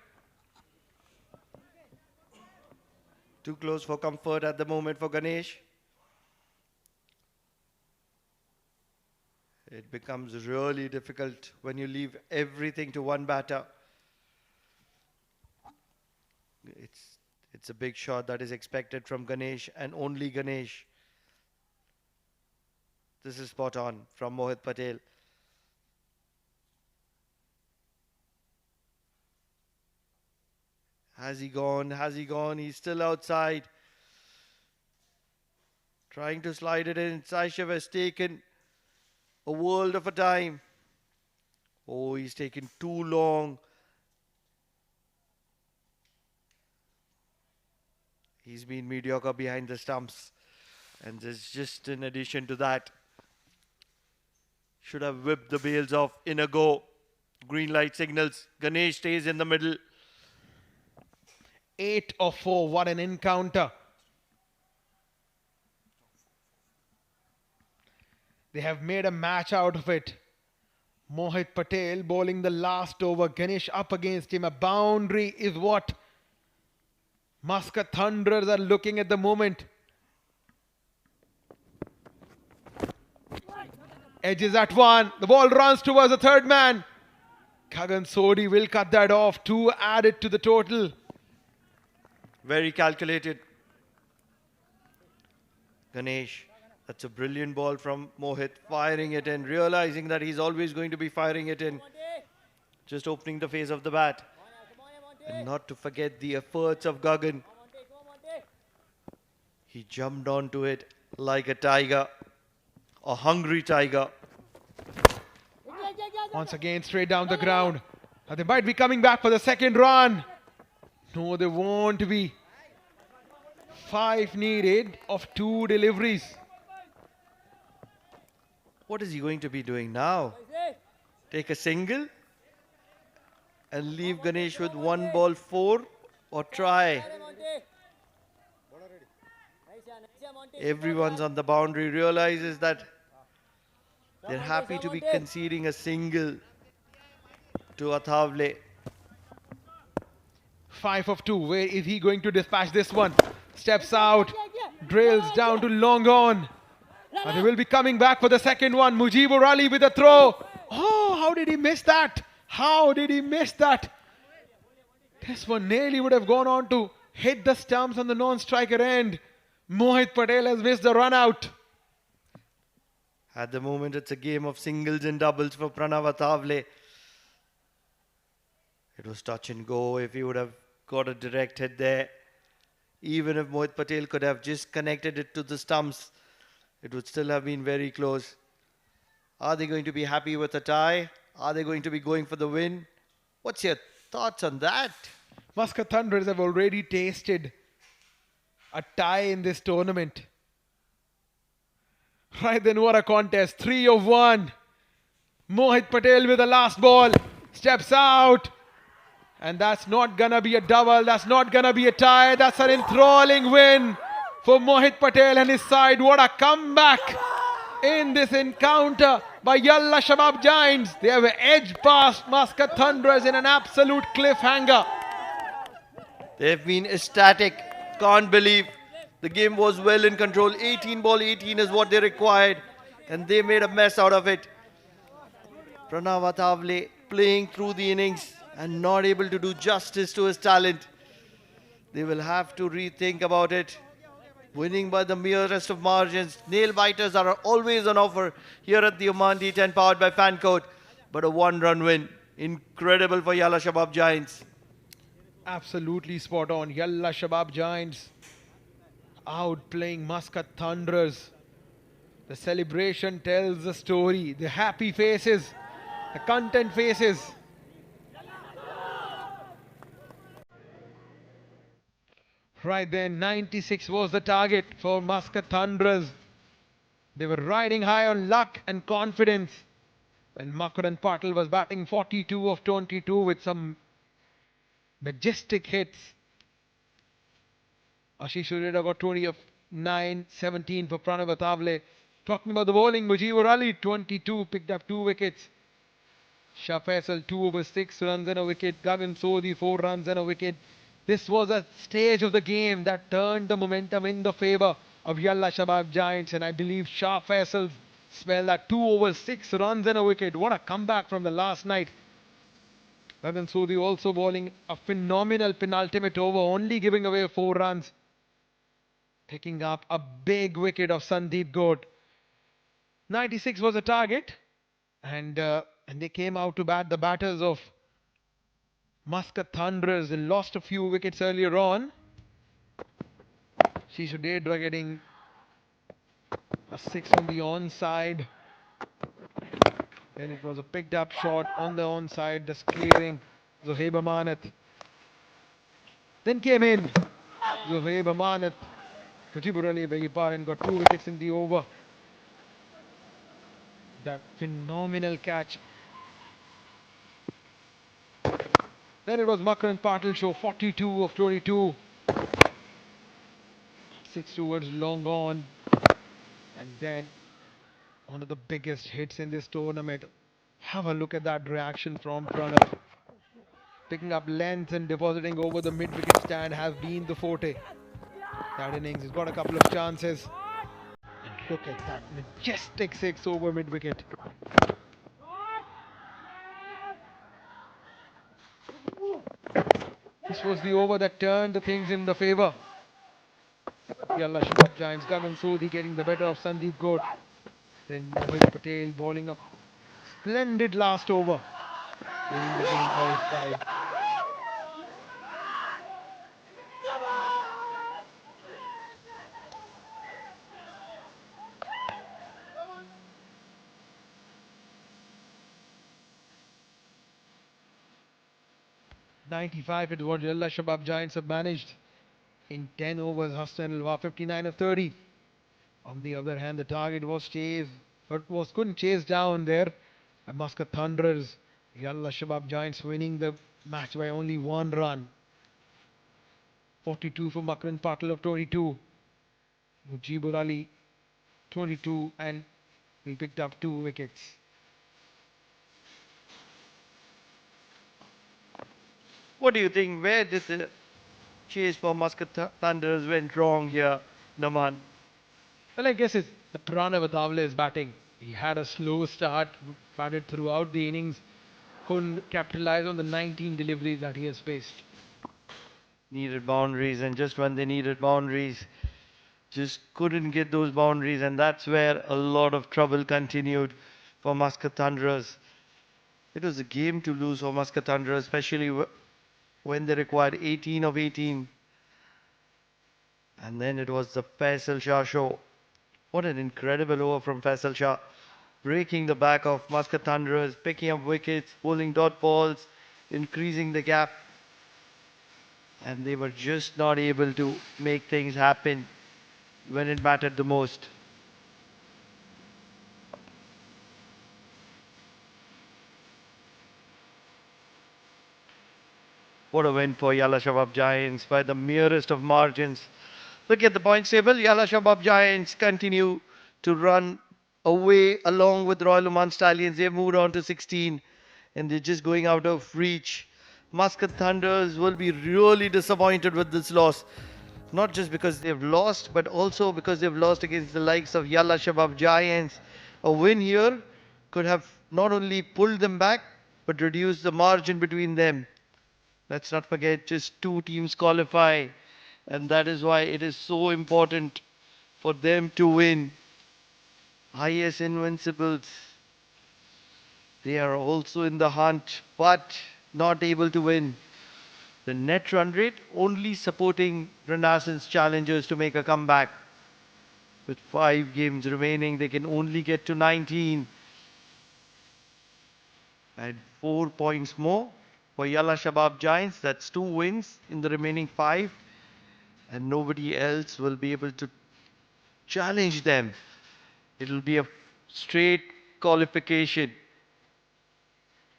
Too close for comfort at the moment for Ganesh. It becomes really difficult when you leave everything to one batter. It's a big shot that is expected from Ganesh and only Ganesh. This is spot on from Mohit Patel. Has he gone? Has he gone? He's still outside. Trying to slide it in. Saishav has taken a world of a time. Oh, he's taken too long. He's been mediocre behind the stumps. And there's just in addition to that, should have whipped the bails off in a go. Green light signals. Ganesh stays in the middle. 8 of 4. What an encounter. They have made a match out of it. Mohit Patel bowling the last over. Ganesh up against him. A boundary is what Muscat Thunderers are looking at the moment. Edges at 1. The ball runs towards the third man. Gagan Sodhi will cut that off. 2 added to the total. Very calculated. Ganesh, that's a brilliant ball from Mohit, firing it in, realizing that he's always going to be firing it in. Just opening the face of the bat. And not to forget the efforts of Gagan. He jumped onto it like a tiger, a hungry tiger. Once again, straight down the ground. They might be coming back for the second run. No, they won't be. 5 needed of 2 deliveries. What is he going to be doing now? Take a single and leave Ganesh with 1 ball 4 or try? Everyone's on the boundary, realizes that they're happy to be conceding a single to Athavale. 5 of 2. Where is he going to dispatch this one? Steps out. Drills down to long on. And they will be coming back for the second one. Mujibur Ali with a throw. Oh, how did he miss that? How did he miss that? This one nearly would have gone on to hit the stumps on the non-striker end. Mohit Patel has missed the run out. At the moment, it's a game of singles and doubles for Pranav Athavale. It was touch and go if he would have got a direct hit there. Even if Mohit Patel could have just connected it to the stumps, it would still have been very close. Are they going to be happy with a tie? Are they going to be going for the win? What's your thoughts on that? Muscat Thunderers have already tasted a tie in this tournament. Right then, what a contest. 3 of 1. Mohit Patel with the last ball. Steps out. And that's not gonna be a double. That's not gonna be a tie. That's an enthralling win for Mohit Patel and his side. What a comeback in this encounter by Yalla Shabab Giants. They have edged past Muscat Thunderers in an absolute cliffhanger. They've been ecstatic. Can't believe the game was well in control. 18 ball 18 is what they required. And they made a mess out of it. Pranav Athavale playing through the innings and not able to do justice to his talent. They will have to rethink about it. Winning by the merest of margins. Nail biters are always on offer here at the OMAN D10 powered by Fancoat. But a 1-run win. Incredible for Yalla Shabab Giants. Absolutely spot on. Yalla Shabab Giants outplaying Muscat Thunderers. The celebration tells the story. The happy faces, the content faces. Right then, 96 was the target for Muscat Thunderers. They were riding high on luck and confidence when Makaran Patel was batting 42 of 22 with some majestic hits. Ashish Surya got 20 of 9, 17 for Pranav Atavale. Talking about the bowling, Mujibur Ali 22, picked up 2 wickets. Shah Faisal 2 over 6 runs and a wicket. Gagan Sodhi 4 runs and a wicket. This was a stage of the game that turned the momentum in the favour of Yalla Shabab Giants, and I believe Shah Faisal spelled that 2 over 6 runs and a wicket. What a comeback from the last night. Gagan Sodhi also bowling a phenomenal penultimate over, only giving away 4 runs. Picking up a big wicket of Sandeep Gode. 96 was the target, and they came out to bat the batters of Muscat Thunderers and lost a few wickets earlier on. Shishudedra getting a 6 on the onside. Then it was a picked up shot on the onside, just clearing Zohaib Amanat. Then came in Zohaib Amanat. Mujibur Ali, beg your pardon, got 2 wickets in the over. That phenomenal catch. Then it was Makaran Patel show, 42 of 22. 6 towards long on. And then one of the biggest hits in this tournament. Have a look at that reaction from Pranav. Picking up length and depositing over the mid-wicket stand has been the forte. That innings has got a couple of chances. And look at that majestic 6 over mid-wicket. This was the over that turned the things in the favour. Yalla Shabab Giants, Gagan Sodhi getting the better of Sandeep Gode. Then Patel bowling a splendid last over. Bringing the game by his side. .95 is what Yalla Shabab Giants have managed in 10 overs. Hasnain Wahab 59 of 30. On the other hand, the target was chased, but couldn't chase down there. Muscat Thunderers, Yalla Shabab Giants winning the match by only 1 run. 42 for Makaran Patel of 22. Mujibur Ali 22, and we picked up 2 wickets. What do you think? Where this chase for Muscat Thunderers went wrong here, Naman? Well, I guess it's the Pranav Atavale is batting. He had a slow start, batted throughout the innings, couldn't capitalize on the 19 deliveries that he has faced. Needed boundaries, and just when they needed boundaries, just couldn't get those boundaries, and that's where a lot of trouble continued for Muscat Thunderers. It was a game to lose for Muscat Thunderers, especially when they required 18 of 18. And then it was the Faisal Shah show. What an incredible over from Faisal Shah. Breaking the back of Muscat Thunderers, picking up wickets, bowling dot balls, increasing the gap. And they were just not able to make things happen when it mattered the most. What a win for Yalla Shabab Giants by the merest of margins. Look at the points table. Yalla Shabab Giants continue to run away along with Royal Oman Stallions. They've moved on to 16 and they're just going out of reach. Muscat Thunders will be really disappointed with this loss. Not just because they've lost, but also because they've lost against the likes of Yalla Shabab Giants. A win here could have not only pulled them back, but reduced the margin between them. Let's not forget, just 2 teams qualify, and that is why it is so important for them to win. IS Invincibles, they are also in the hunt, but not able to win. The net run rate only supporting Renaissance challengers to make a comeback. With 5 games remaining, they can only get to 19. And 4 points more for Yalla Shabab Giants. That's 2 wins in the remaining 5. And nobody else will be able to challenge them. It'll be a straight qualification.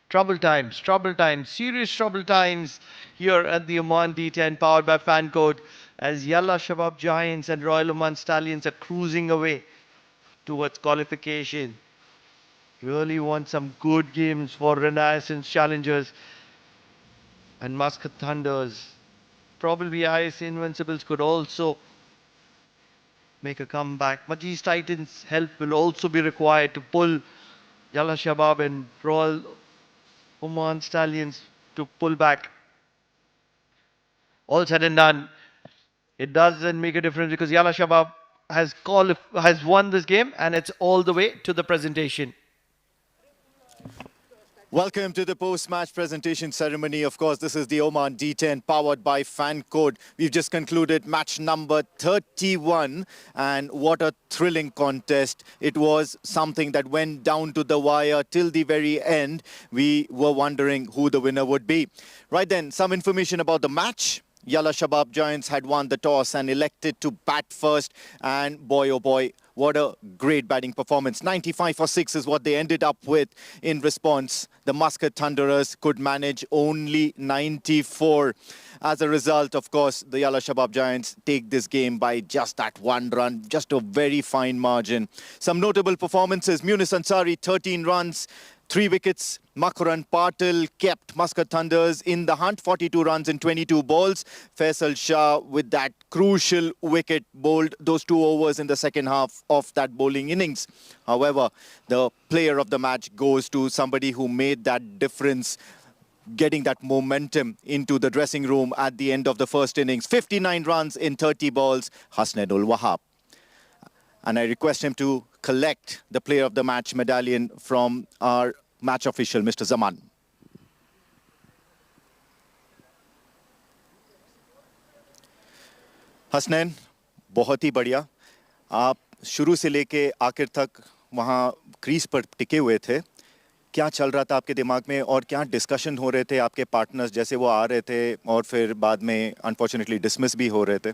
Trouble times, serious trouble times here at the Oman D10 powered by Fan Code as Yalla Shabab Giants and Royal Oman Stallions are cruising away towards qualification. Really want some good games for Renaissance challengers and Muscat Thunders. Probably IS Invincibles could also make a comeback. Majis Titans' help will also be required to pull Yalla Shabab and Royal Oman Stallions to pull back. All said and done, it doesn't make a difference because Yalla Shabab has won this game and it's all the way to the presentation. Welcome to the post-match presentation ceremony. Of course, this is the Oman D10 powered by Fan Code. We've just concluded match number 31 and what a thrilling contest. It was something that went down to the wire till the very end. We were wondering who the winner would be. Right then, some information about the match. Yalla Shabab Giants had won the toss and elected to bat first, and boy oh boy, what a great batting performance. 95 for 6 is what they ended up with. In response, the Muscat Thunderers could manage only 94. As a result, of course, the Yalla Shabab Giants take this game by just that 1 run, just a very fine margin. Some notable performances: Munis Ansari, 13 runs, 3 wickets. Makran Patel kept Muscat Thunders in the hunt, 42 runs in 22 balls. Faisal Shah with that crucial wicket bowled those 2 overs in the second half of that bowling innings. However, the player of the match goes to somebody who made that difference, getting that momentum into the dressing room at the end of the first innings. 59 runs in 30 balls, Hasnain Wahab. And I request him to collect the player of the match medallion from our match official, Mr. Zaman. Hasnain, बहुत ही बढ़िया. आप शुरू से लेके आखिर तक वहाँ crease पर टिके हुए थे. क्या चल रहा था आपके दिमाग में और क्या डिस्कशन हो रहे थे आपके पार्टनर्स जैसे वो आ रहे थे और फिर बाद में अनफॉर्चुनेटली डिसमिस भी हो रहे थे?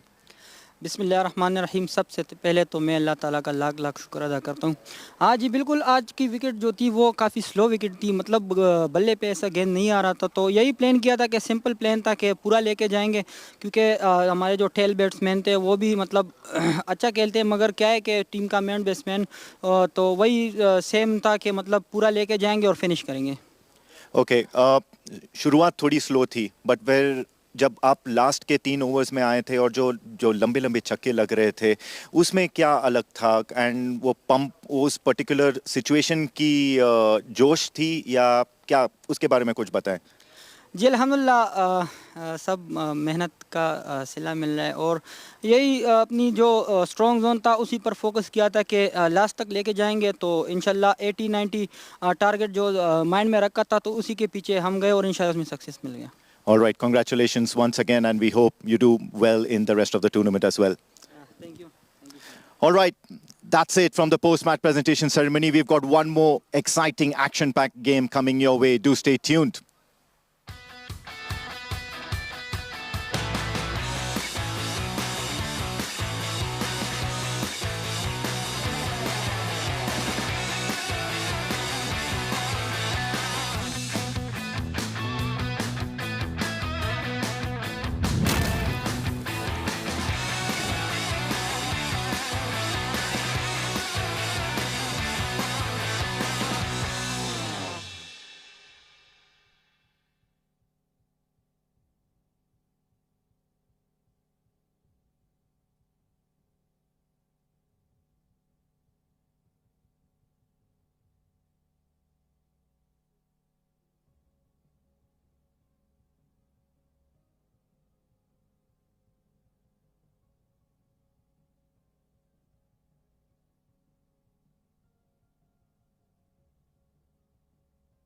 बिस्मिल्लाहिर्रहमानिर्रहीम। सबसे पहले तो मैं अल्लाह ताला का लाख लाख शुक्र अदा करता हूँ। आज जी बिल्कुल, आज की विकेट जो थी वो काफ़ी स्लो विकेट थी, मतलब बल्ले पे ऐसा गेंद नहीं आ रहा था। तो यही प्लान किया था कि सिंपल प्लान था कि पूरा लेके जाएंगे, क्योंकि हमारे जो टेल बैट्समैन थे वो भी मतलब अच्छा खेलते हैं, मगर क्या है कि टीम का मेन बैट्समैन तो वही सेम था कि मतलब पूरा लेके जाएंगे और फिनिश करेंगे। ओके, शुरुआत थोड़ी स्लो थी, बट फिर जब आप लास्ट के 3 ओवर्स में आए थे और जो लंबे लंबे छक्के लग रहे थे, उसमें क्या अलग था? एंड वो पंप उस पर्टिकुलर सिचुएशन की जोश थी या क्या, उसके बारे में कुछ बताएं। जी अल्हम्दुलिल्लाह, सब मेहनत का सिला मिल रहा है और यही अपनी जो स्ट्रॉन्ग जोन था उसी पर फोकस किया था कि लास्ट तक लेके जाएंगे। तो इंशाल्लाह 80-90 टारगेट जो माइंड में रखा था तो उसी के पीछे हम गए और इंशाल्लाह उसमें सक्सेस मिल गया। All right, congratulations once again, and we hope you do well in the rest of the tournament as well. Thank you. All right, that's it from the post-match presentation ceremony. We've got one more exciting action-packed game coming your way. Do stay tuned.